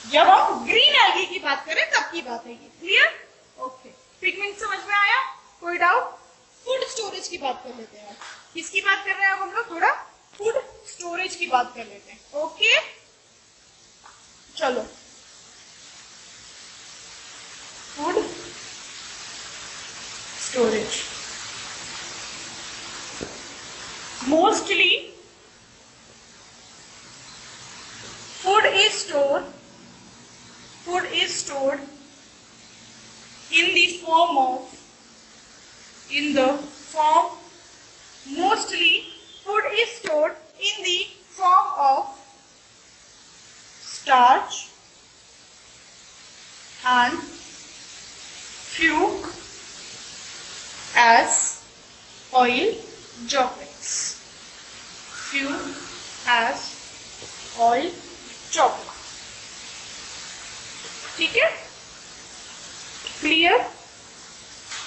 जब हम ग्रीन एल्गी की बात करें तब की बात है ये। क्लियर? ओके, पिगमेंट समझ में आया? कोई डाउट? फूड स्टोरेज की बात कर लेते हैं। किसकी बात कर रहे हैं अब हम लोग? थोड़ा फूड स्टोरेज की बात कर लेते हैं। ओके, चलो, food storage, mostly food is stored in the form mostly food is stored in the form of starch and fuel as oil droplets. Fuel as oil droplet. ठीक है, क्लियर?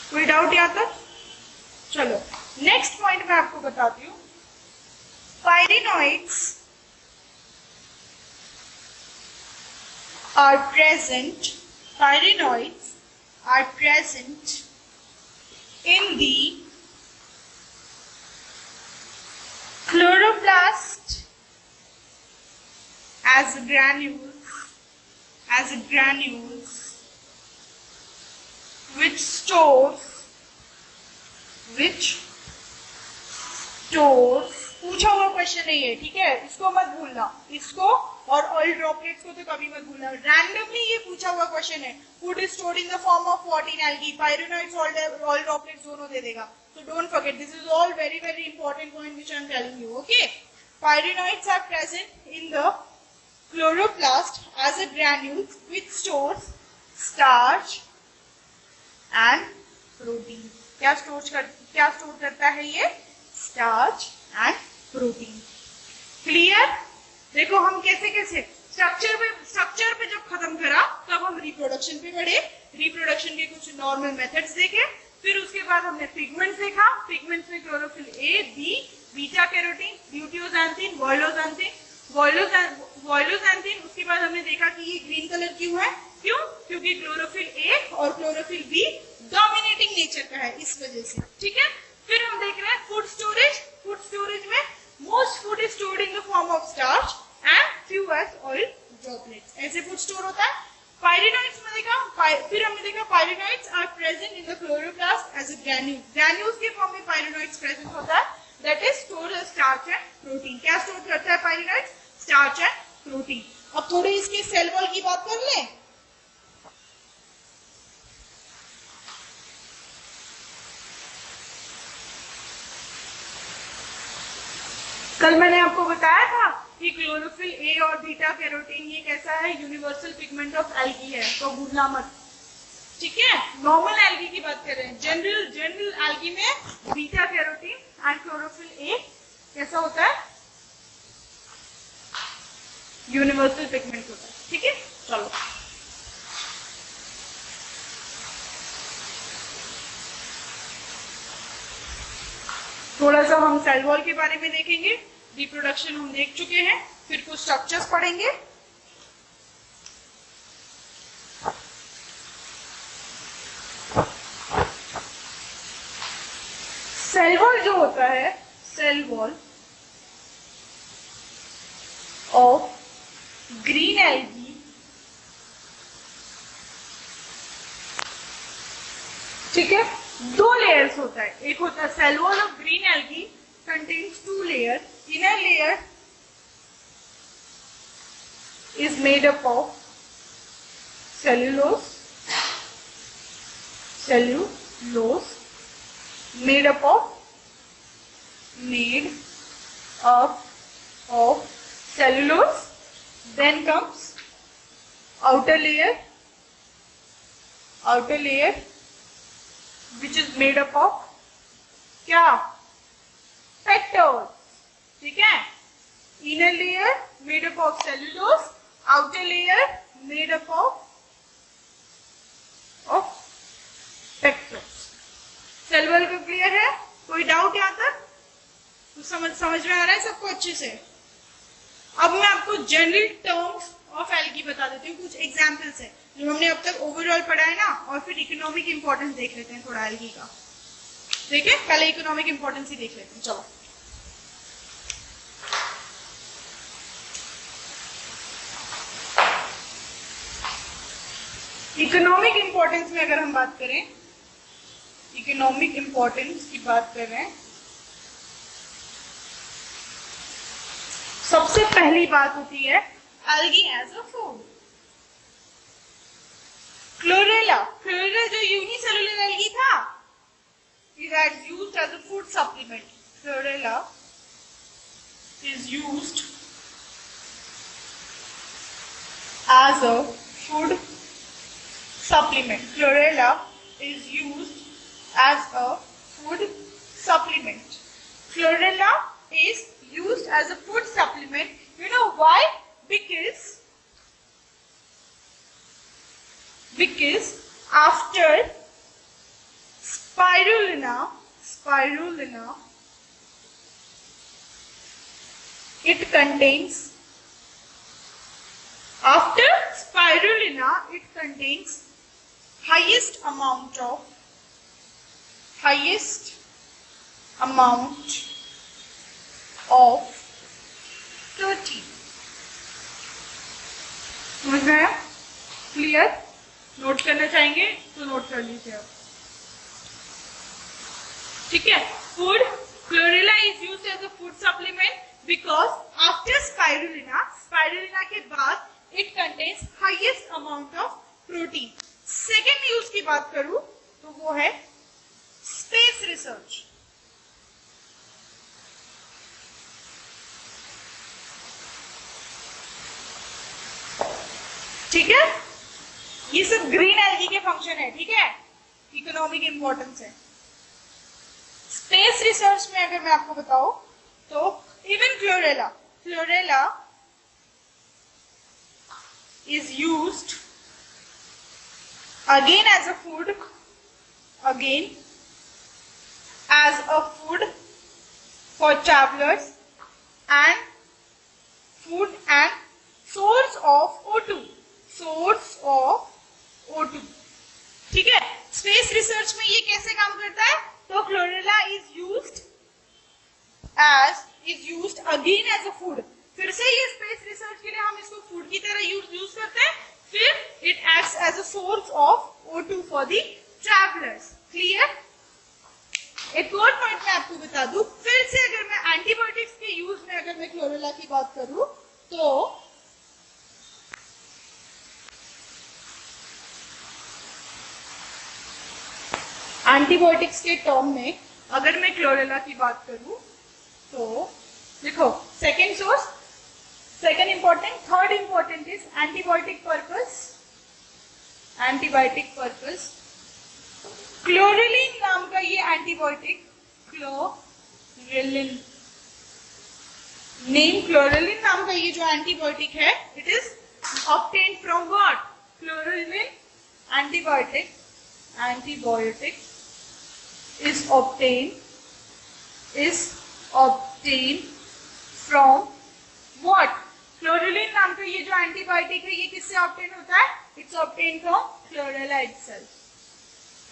कोई doubt यहाँ तक? चलो नेक्स्ट पॉइंट मैं आपको बताती हूँ. पायरिनॉइड्स are present in the chloroplast as granules which stores पूछा हुआ क्वेश्चन नहीं है, ठीक है, इसको मत भूलना, इसको और ऑयल ड्रॉपलेट्स को तो कभी मत भूलना. रैंडमली ये पूछा हुआ क्वेश्चन है. Food is stored in the form of what in algae, pyrenoids, oil droplets दोनों दे देगा. So don't forget, this is all very very important point which I am telling you. Okay, pyrenoids are present in the chloroplast as a granule which stores starch and protein. क्या store करता है ये? Starch and protein. Clear? देखो हम कैसे structure पे जब खत्म करा तब हम रिप्रोडक्शन पे बढ़े. रिप्रोडक्शन के कुछ नॉर्मल मेथड्स देखे, फिर उसके बाद हमने पिगमेंट्स देखा. पिगमेंट्स में chlorophyll A, B, beta carotene, ल्यूटियोजैंथीन, वॉयलोजैंथीन. उसके बाद हमने देखा कि ये ग्रीन कलर क्यों है? क्यों? क्योंकि क्लोरोफिल ए और क्लोरोफिल बी डोमिनेटिंग नेचर का है, इस वजह से. ठीक है, फिर हम देख रहे हैं फूड स्टोरेज. फूड स्टोरेज में most food is stored in the form of starch and few as oil droplets. ऐसे फूड स्टोर होता है. पायरिनॉइड्स में देखा, फिर हमने देखा pyrenoids are present in the chloroplast as a granules के फॉर्म में पायरिनॉइड्स प्रेजेंट होता है. That is stored starch and protein. क्या स्टोर करता है पायरिनॉइड्स? Starch and protein. अब थोड़ी इसके सेल वॉल की बात कर लें. कल मैंने आपको बताया था कि क्लोरोफिल ए और बीटा कैरोटीन ये कैसा है? यूनिवर्सल पिगमेंट ऑफ एल्गी है, तो भूलना मत. ठीक है, नॉर्मल एल्गी की बात कर रहे हैं. जनरल एल्गी में beta carotene and chlorophyll A कैसा होता है? यूनिवर्सल पिगमेंट होता है. ठीक है, चलो थोड़ा सा हम सेल वॉल के बारे में देखेंगे. रिप्रोडक्शन हम देख चुके हैं, फिर कुछ स्ट्रक्चर्स पढ़ेंगे. सेल वॉल जो होता है, cell wall of green algae ठीक है, दो लेयर्स होता है. एक होता है cell wall of green algae contains two layer. Inner layer is made up of cellulose made up of cellulose. Then comes outer layer which is made up of क्या? Petals. ठीक है, inner layer made up of cellulose, outer layer made up of petals. Cell wall का clear है? कोई doubt यहाँ तक? तो समझ में आ रहा है सबको अच्छे से? अब मैं आपको जनरल टर्म्स ऑफ एल्गी बता देती हूँ. कुछ एग्जाम्पल्स है जो हमने अब तक ओवरऑल पढ़ा है ना, और फिर इकोनॉमिक इंपॉर्टेंस देख लेते हैं थोड़ा एल्गी का. देखिए, पहले इकोनॉमिक इंपॉर्टेंस ही देख लेते हैं. चलो, इकोनॉमिक इंपॉर्टेंस में अगर हम बात करें, इकोनॉमिक इंपॉर्टेंस की बात कर रहे हैं, सबसे पहली बात होती है algae as a food. Chlorella जो यूनिसेलुलर एल्गी था, it is used as a food supplement. Chlorella is used as a food supplement. Chlorella is used as a food supplement. Chlorella is used as a food supplement. You know why? Because after spirulina, it contains highest amount of protein. समझ में आया? Clear? Note करना चाहेंगे तो note कर लीजिए आप। ठीक है, food chlorella is used as a food supplement because after spirulina के बाद it contains highest amount of protein. Second use की बात करूं तो वो है स्पेस रिसर्च। ठीक है, ये सब ग्रीन एल्गी के फंक्शन है। ठीक है, इकोनॉमिक इंपॉर्टेंस है। स्पेस रिसर्च में अगर मैं आपको बताऊं तो even chlorella is used again as a food for travelers and food and source of O2. ठीक है, स्पेस रिसर्च में ये कैसे काम करता है? तो chlorella is used again as a food. फिर से ये स्पेस रिसर्च के लिए हम इसको फूड की तरह यूज करते हैं। फिर it acts as a source of O2 for the travellers. Clear? एक और पॉइंट मैं आपको बता दूं, फिर से अगर मैं एंटीबायोटिक्स के यूज में अगर मैं क्लोरेला की बात करूं तो एंटीबायोटिक्स के टर्म में अगर मैं क्लोरेला की बात करूं तो देखो, second important, third important is antibiotic purpose. Chlorellin नाम का ये एंटीबायोटिक, क्लोरेलिन नाम का ये जो एंटीबायोटिक है, it is obtained from what? Chlorellin antibiotic is obtained from what? Chlorellin नाम का ये जो एंटीबायोटिक है, ये किससे ऑब्टेन होता है? It's obtain from chlorella itself.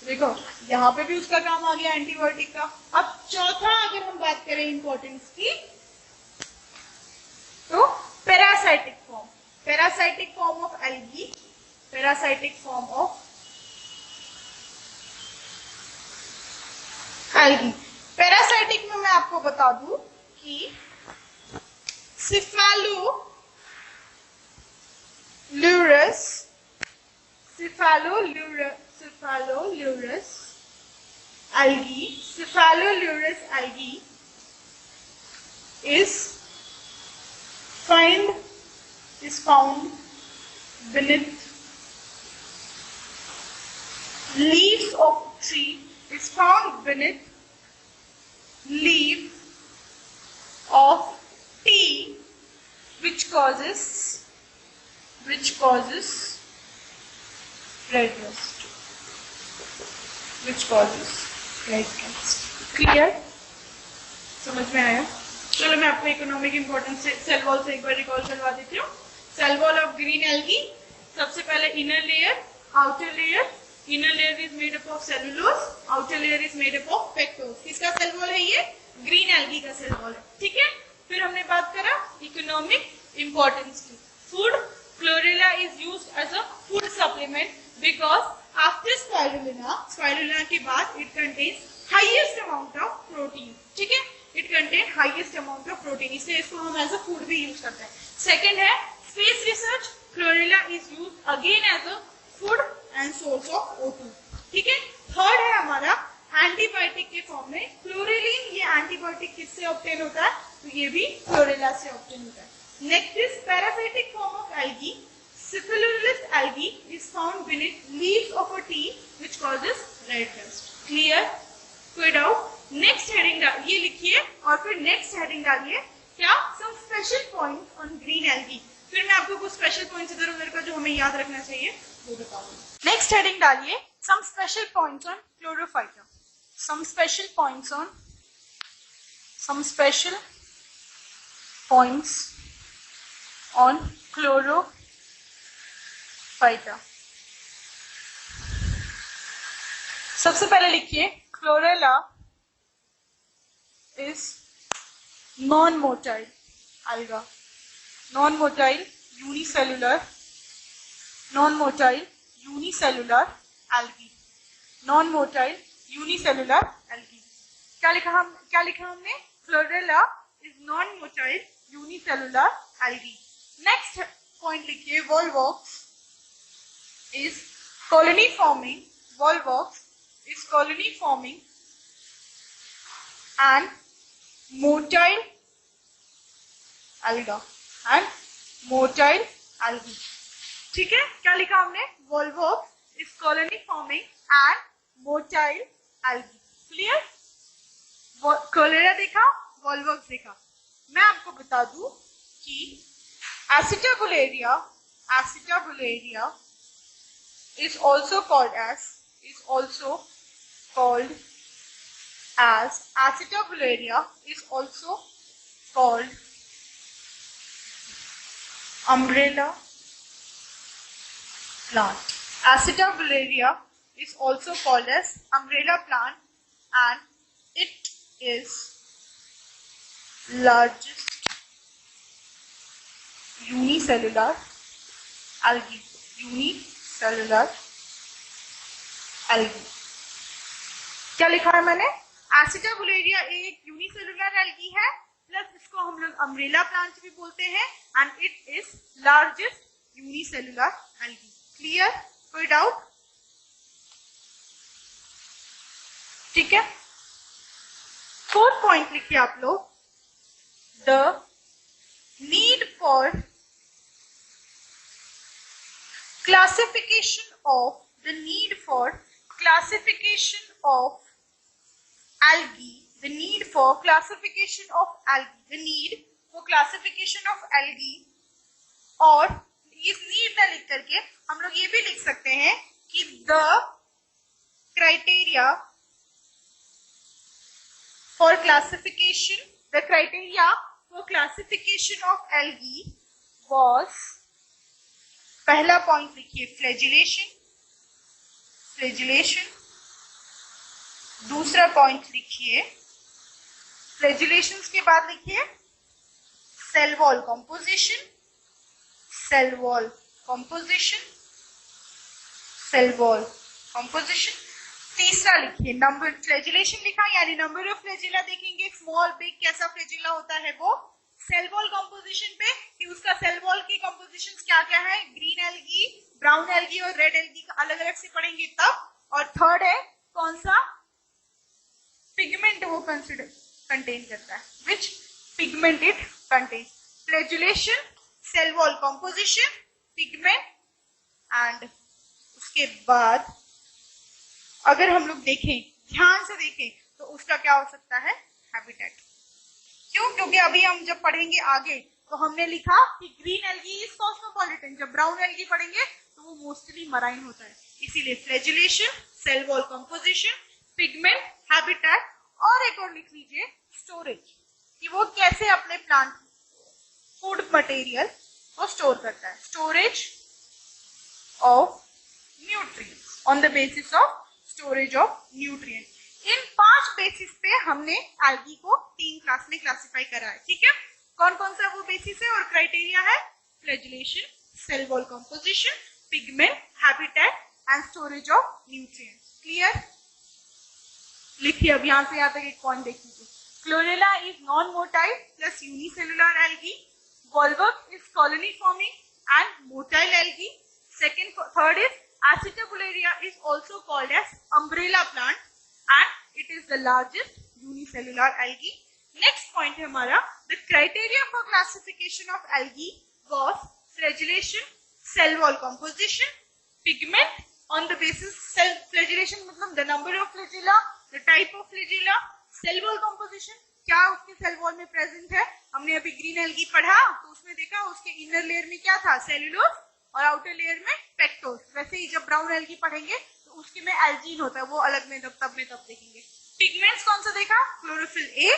देखो, यहाँ पे भी उसका काम आ गया एंटीबायोटिक का। अब चौथा अगर हम बात करें इंपॉर्टेंस की तो parasitic form of algae, parasitic में मैं आपको बता दूं कि cephalourus algae is found beneath leaves of tree, is found beneath leaf of tea, which causes red rust. Clear? समझ में आया? चलो मैं आपको इकोनॉमिक इंपॉर्टेंस से सेल वॉल से एक बार रिकॉल करवा देती हूँ। Cell wall of green algae, सबसे पहले inner layer, outer layer. Inner layer is made up of cellulose, outer layer is made up of pectose. किसका सेल वॉल है ये? ग्रीन एल्गी का सेल वॉल है। ठीक है, फिर हमने बात करा इकोनॉमिक इंपॉर्टेंस की। Food, chlorella is used as a food supplement because after spirulina के बाद it contains highest amount of protein. ठीक है, it contains highest amount of protein, इसलिए इसको हम एज अ फूड भी यूज करते हैं. सेकेंड है space research. Chlorella is use again as a food and source of O2. ठीक है. थर्ड है हमारा एंटीबायोटिक के फॉर्म में क्लोरेलिन. ये एंटीबायोटिक किससे ऑब्टेन होता है? तो ये भी क्लोरेला से ऑब्टेन होता है. Next is parasitic form of algae. Cephalolis algae is found beneath leaves of a tea which causes red dust. Clear? कोई डाउट? नेक्स्ट हेडिंग ये लिखिए और फिर नेक्स्ट हेडिंग डालिए क्या? Some special points on green algae. फिर मैं आपको कुछ स्पेशल पॉइंट्स इधर उधर का जो हमें याद रखना चाहिए वो बताऊंगी. नेक्स्ट हेडिंग डालिए some special points on chlorophyta. Some special points on chlorophyta. सबसे पहले लिखिए chlorella is non motile alga. Non motile unicellular algae. Non motile unicellular algae. क्या लिखा हमने? Chlorella is non motile unicellular algae. Next point लिखिए Volvox is colony forming. Volvox is colony forming and motile alga. ठीक है, क्या लिखा हमने? Volvox is colony forming and motile algae. Clear? Chlorella देखा, वॉल्वॉक्स देखा. मैं आपको बता दूं कि एसिटाबुलेरिया is also called as acetabularia is also called umbrella plant. Acetabularia is also called as umbrella plant and it is largest unicellular algae. क्या लिखा है मैंने? एसिटाबुलेरिया एक यूनिसेलुलर एल्गी है, प्लस इसको हम लोग अम्ब्रेला प्लांट भी बोलते हैं and it is largest unicellular algae. Clear? कोई डाउट? ठीक है. फोर्थ पॉइंट लिखिए आप लोग. The need for classification of algae. और इस नीड ना लिख करके हम लोग ये भी लिख सकते हैं कि the criteria for classification of algae was. पहला पॉइंट लिखिए फ्लैजिलेशन. दूसरा पॉइंट लिखिए फ्लैजिलेशन के बाद लिखिए सेल वॉल कंपोजिशन. तीसरा लिखिए नंबर. फ्लैजिलेशन लिखा यानी नंबर ऑफ फ्लैजिला देखेंगे, स्मॉल बिग कैसा फ्लैजिला होता है वो. सेल वॉल कंपोजिशन पे कि उसका सेल वॉल की कंपोजिशंस क्या क्या है, ग्रीन एल्गी, ब्राउन एल्गी और रेड एल्गी का अलग अलग से पढ़ेंगे तब. और थर्ड है कौन सा पिगमेंट वो कंटेन करता है, which pigment it contain. Flagellation, cell wall composition, pigment and उसके बाद अगर हम लोग देखें, ध्यान से देखें तो उसका क्या हो सकता है? हैबिटेट. क्यों? क्योंकि अभी हम जब पढ़ेंगे आगे तो हमने लिखा कि ग्रीन एल्गी इज कॉस्मोपॉलिटन, जब ब्राउन एल्गी पढ़ेंगे तो वो मोस्टली मराइन होता है. इसीलिए flagellation, cell wall composition, pigment, habitat और एक और लिख लीजिए स्टोरेज, कि वो कैसे अपने प्लांट फूड मटेरियल को स्टोर करता है. Storage of nutrients, on the basis of storage of nutrients. In 5 basis पे हमने एल्गी को 3 क्लास में क्लासिफाई करा है. ठीक है, कौन कौन सा वो बेसिस है और क्राइटेरिया है? Flagellation, cell wall composition, pigment, habitat and storage of nutrients. Clear? लिखिए अब यहाँ से यहाँ तक एक पॉइंट देख लीजिए. Chlorella is non-motile plus unicellular algae. Volvox is colony forming and motile algae. Third is Acetabularia is also called as umbrella plant and it is the largest unicellular algae. Next point है हमारा, the criteria for classification of algae was flagellation, cell wall composition, pigment on the basis cell flagellation मतलब the number of flagella, the type of flagella, cell wall composition क्या उसके cell wall में present है. हमने अभी green algae पढ़ा तो उसमें देखा उसके इनर लेयर में क्या था, सेल्यूलोज, और आउटर लेयर में पेक्टोज. वैसे ही जब ब्राउन एल्गी पढ़ेंगे तो उसके में एल्जीन होता है, वो अलग में तब देखेंगे. पिगमेंट्स कौन सा देखा, क्लोरोफिल ए.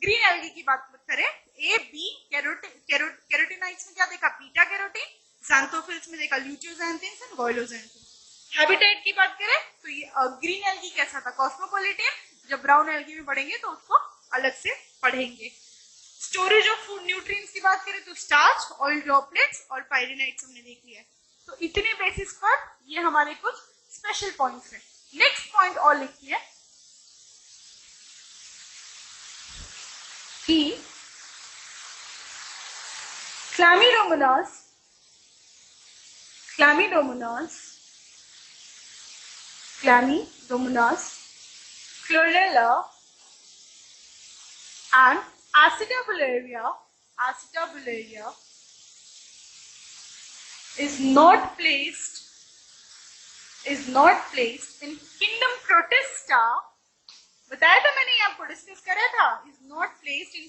ग्रीन एल्गी की बात करें, ए बी. कैरोटीनॉइड्स में क्या देखा, बीटा कैरोटीन. ज़ैंथोफिल्स में देखा ल्यूटियोज़ैंथीन्स एंड गोइलोज़ैंथीन. हैबिटेट की बात करें तो ये ग्रीन एल्गी कैसा था, कॉस्मोपॉलिटन. जब ब्राउन एल्गी में पढ़ेंगे तो उसको अलग से पढ़ेंगे. स्टोरेज ऑफ फूड न्यूट्रिएंट्स की बात करें तो स्टार्च, ऑयल ड्रॉपलेट्स और पायरेनाइट्स हमने देख लिया है. तो इतने बेसिस पर ये हमारे कुछ स्पेशल पॉइंट्स हैं. नेक्स्ट पॉइंट और लिखिए कि Chlamydomonas, Chlorella and Acetabularia is not placed in kingdom Protista. बताया था मैंने, आपको डिस्कस करा था. is not placed in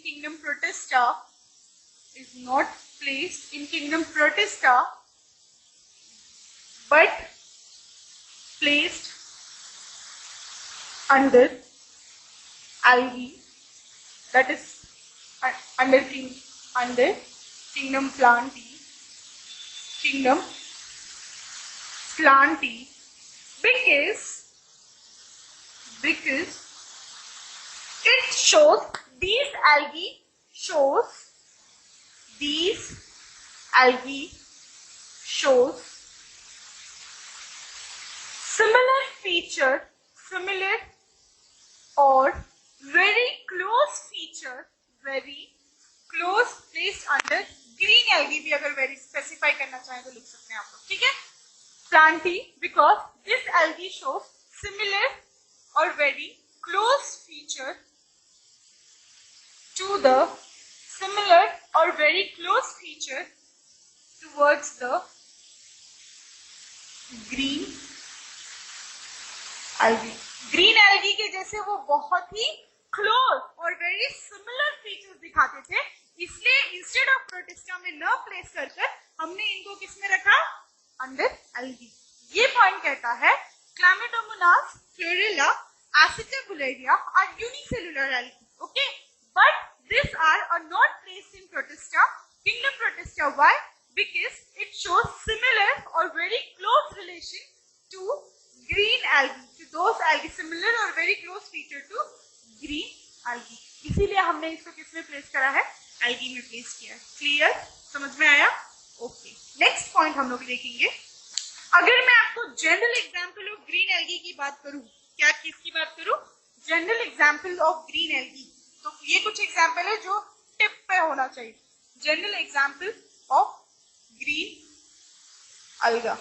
kingdom Protista but placed under algae, that is under kingdom Plantae because it shows these algae similar or very close placed under green algae. भी अगर very specify करना चाहें तो लिख सकते हैं आप लोग, ठीक है. Plantae because this algae shows similar or very close feature towards the green algae. Green algae के जैसे वो बहुत ही क्लोज और वेरी सिमिलर फीचर्स दिखाते थे, इसलिए इंस्टेड ऑफ प्रोटिस्टा में न प्लेस कर हमने इनको किसमें रखा, अंडर एल्गी. ये पॉइंट कहता है Chlamydomonas, Chlorella, Acetabularia are unicellular algae, okay, but these are not placed in Protista, kingdom Protista. Why? Because it shows similar or very close relation to green algae. Those algae similar or very close feature to green algae. इसीलिए हमने इसको किसमें place करा है, algae में place किया है. Clear, समझ में आया? ओके. नेक्स्ट पॉइंट हम लोग देखेंगे. अगर मैं आपको general example of green algae की बात करूं, क्या किसकी बात करूं, general example of green algae, तो ये कुछ एग्जांपल है जो टिप पे होना चाहिए. जनरल एग्जांपल ऑफ ग्रीन अलगा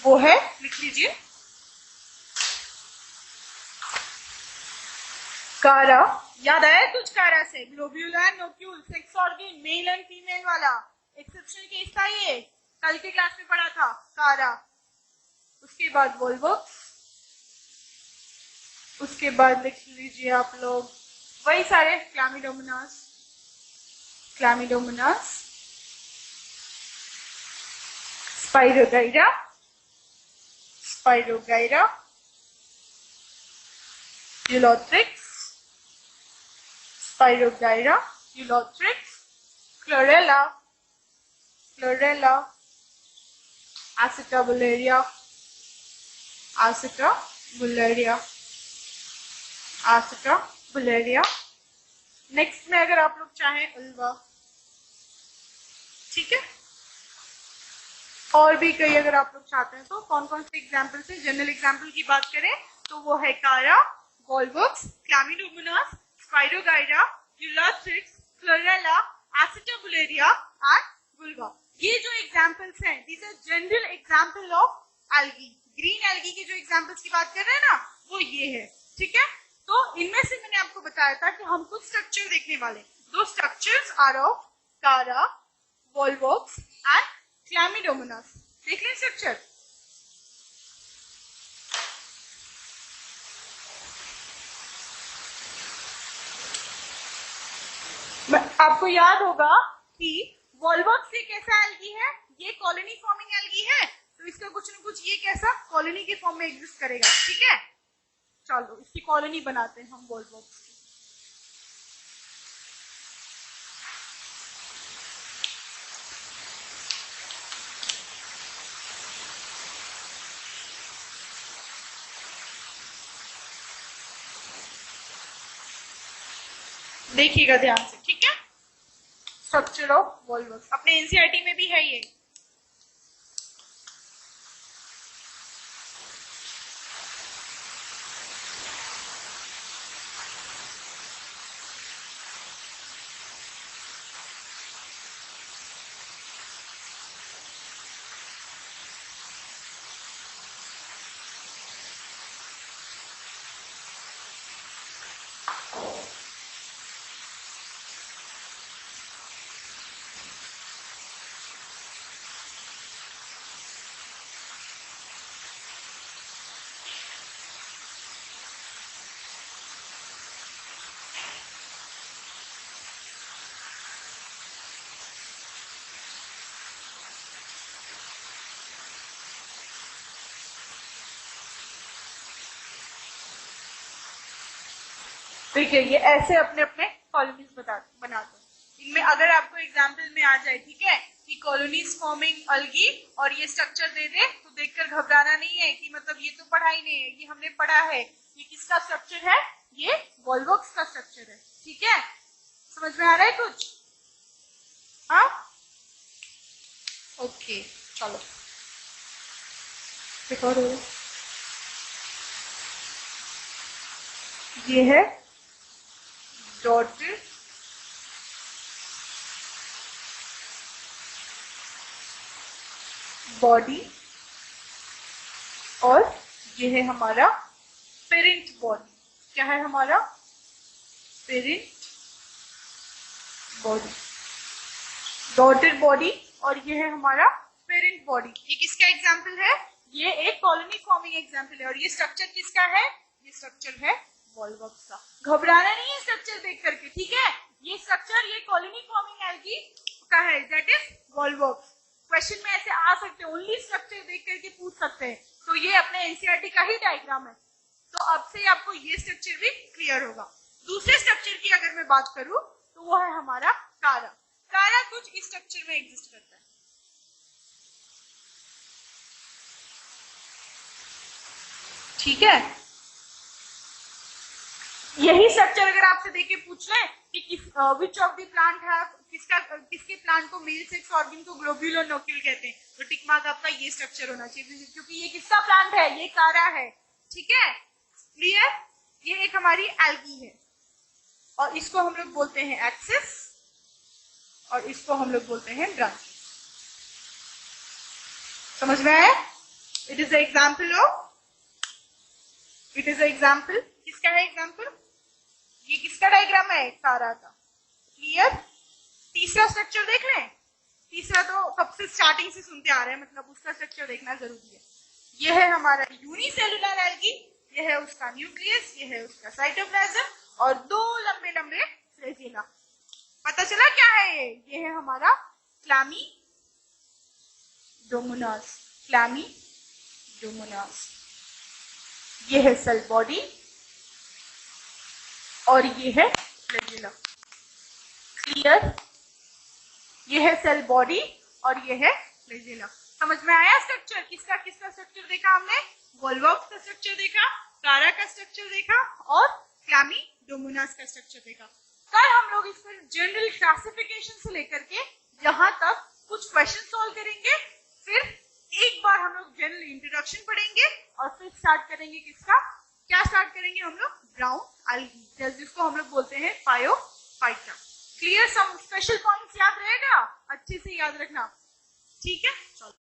वो है, लिख लीजिए, कारा. याद आया कुछ कारा से, globular nucule, sex organ, male and female वाला एक्सेप्शनल केस था, ये कल के क्लास में पढ़ा था, कारा. उसके बाद वोल्वोक्स, उसके बाद लिख लीजिए आप लोग वही सारे chlamydomonas, spirogyra, ulothrix, Chlorella, Acetabularia. Next में अगर आप लोग चाहें उल्वा, ठीक है. और भी कई अगर आप लोग चाहते हैं तो कौन कौन से एग्जाम्पल से, जनरल एग्जाम्पल की बात करें तो वो है chara, volvox, chlamydomonas, spirogyra, ulothrix, chlorella, acetabularia and ulva. ये जो एग्जाम्पल्स हैं these are general example of algae. Green algae के जो एग्जाम्पल्स की बात कर रहे हैं ना वो ये है, ठीक है। तो इनमें से मैंने आपको बताया था कि हम कुछ स्ट्रक्चर देखने वाले, दो स्ट्रक्चर्स आर ऑफ कारा, वॉल्वॉक्स एंड क्लैमिडोमोनास। देख लें स्ट्रक्चर। आपको याद होगा कि वॉल्वॉक्स एक ऐसा एल्गी है, ये कॉलोनी फॉर्मिंग एल्गी है, तो इसका कुछ न कुछ ये कैसा कॉलोनी के फॉर्म में एग्जिस्ट करेगा, ठीक है। चलो इसकी कॉलोनी बनाते हैं हम वॉल्वॉक्स की। देखिएगा ध्यान से, ठीक है। स्ट्रक्चर ऑफ वॉल्वॉक्स अपने एनसीईआरटी में भी है ये। देखिए ये ऐसे अपने अपने कॉलोनीज बनाते हैं। इनमें अगर आपको एग्जाम्पल में आ जाए, ठीक है, कि कॉलोनीज फॉर्मिंग अल्गी और ये स्ट्रक्चर दे दे तो देखकर घबराना नहीं है कि मतलब ये तो पढ़ा ही नहीं है, ये हमने पढ़ा है। ये किसका स्ट्रक्चर है? ये वॉल्वॉक्स का स्ट्रक्चर है, ठीक है। समझ में आ रहा है कुछ? हाँ, ओके चलो रिकॉर्ड हो। ये है डॉटेड बॉडी और ये है हमारा पेरेंट बॉडी। क्या है हमारा? पेरेंट बॉडी, डॉटेड बॉडी और ये है हमारा पेरेंट बॉडी। ये किसका एग्जाम्पल है? ये एक कॉलोनी फॉर्मिंग एग्जाम्पल है। और ये स्ट्रक्चर किसका है? ये स्ट्रक्चर है वॉल्वॉक्स का। घबराना नहीं है स्ट्रक्चर देख करके, ठीक है। ये स्ट्रक्चर ये कॉलोनी फॉर्मिंग एल्गी का है, दैट इज वॉल्वॉक्स। क्वेश्चन में ऐसे आ सकते हैं, ओनली स्ट्रक्चर देख करके पूछ सकते हैं। तो ये अपने एनसीईआरटी का ही डायग्राम है। तो अब से आपको ये स्ट्रक्चर भी क्लियर होगा। दूसरे स्ट्रक्चर की अगर मैं बात करूं तो वो है हमारा कारा। कारा कुछ इस स्ट्रक्चर में एग्जिस्ट करता है, ठीक है। यही स्ट्रक्चर अगर आपसे देके पूछ ले कि विच ऑफ द प्लांट है, किसके प्लांट को मेल सेक्स ऑर्गन को ग्लोब्यूल और नोक्यूल कहते हैं, तो टिक मार्क आपका ये स्ट्रक्चर होना चाहिए, क्योंकि ये किसका प्लांट है? ये कारा है, ठीक है। क्लियर? ये एक हमारी एल्गी है और इसको हम लोग बोलते हैं एक्सिस और इसको हम लोग बोलते हैं ब्रांच। समझ में आया? It is example of, it is example, किसका है एग्जाम्पल? ये किसका डायग्राम है? कारा का। क्लियर? तीसरा स्ट्रक्चर देख लें। तीसरा तो सबसे स्टार्टिंग से सुनते आ रहे हैं, मतलब उसका स्ट्रक्चर देखना जरूरी है। ये है हमारा यूनिसेलुलर एल्गी, ये है उसका न्यूक्लियस, ये है उसका साइटोप्लाज्म और दो लंबे लंबे फ्लैजेला। पता चला क्या है ये है हमारा क्लैमिडोमोनास। क्लैमिडोमोनास, ये है सेल बॉडी और ये है फ्लैजेला। क्लियर? ये है सेल बॉडी और ये है फ्लैजेला। समझ में आया स्ट्रक्चर? किसका किसका स्ट्रक्चर देखा हमने? वॉल्वॉक्स का स्ट्रक्चर देखा, कारा का स्ट्रक्चर देखा और क्लैमिडोमोनास का स्ट्रक्चर देखा। कल हम लोग इस पर जनरल क्लासिफिकेशन से लेकर के यहाँ तक कुछ क्वेश्चन सॉल्व करेंगे, फिर एक बार हम लोग जनरल इंट्रोडक्शन पढ़ेंगे और फिर स्टार्ट करेंगे किसका, क्या स्टार्ट करेंगे हम लोग, ब्राउन एल्गी, जिसको हम लोग बोलते हैं फायोफाइटा। क्लियर, सम स्पेशल पॉइंट्स याद रहेगा, अच्छे से याद रखना, ठीक है। चलो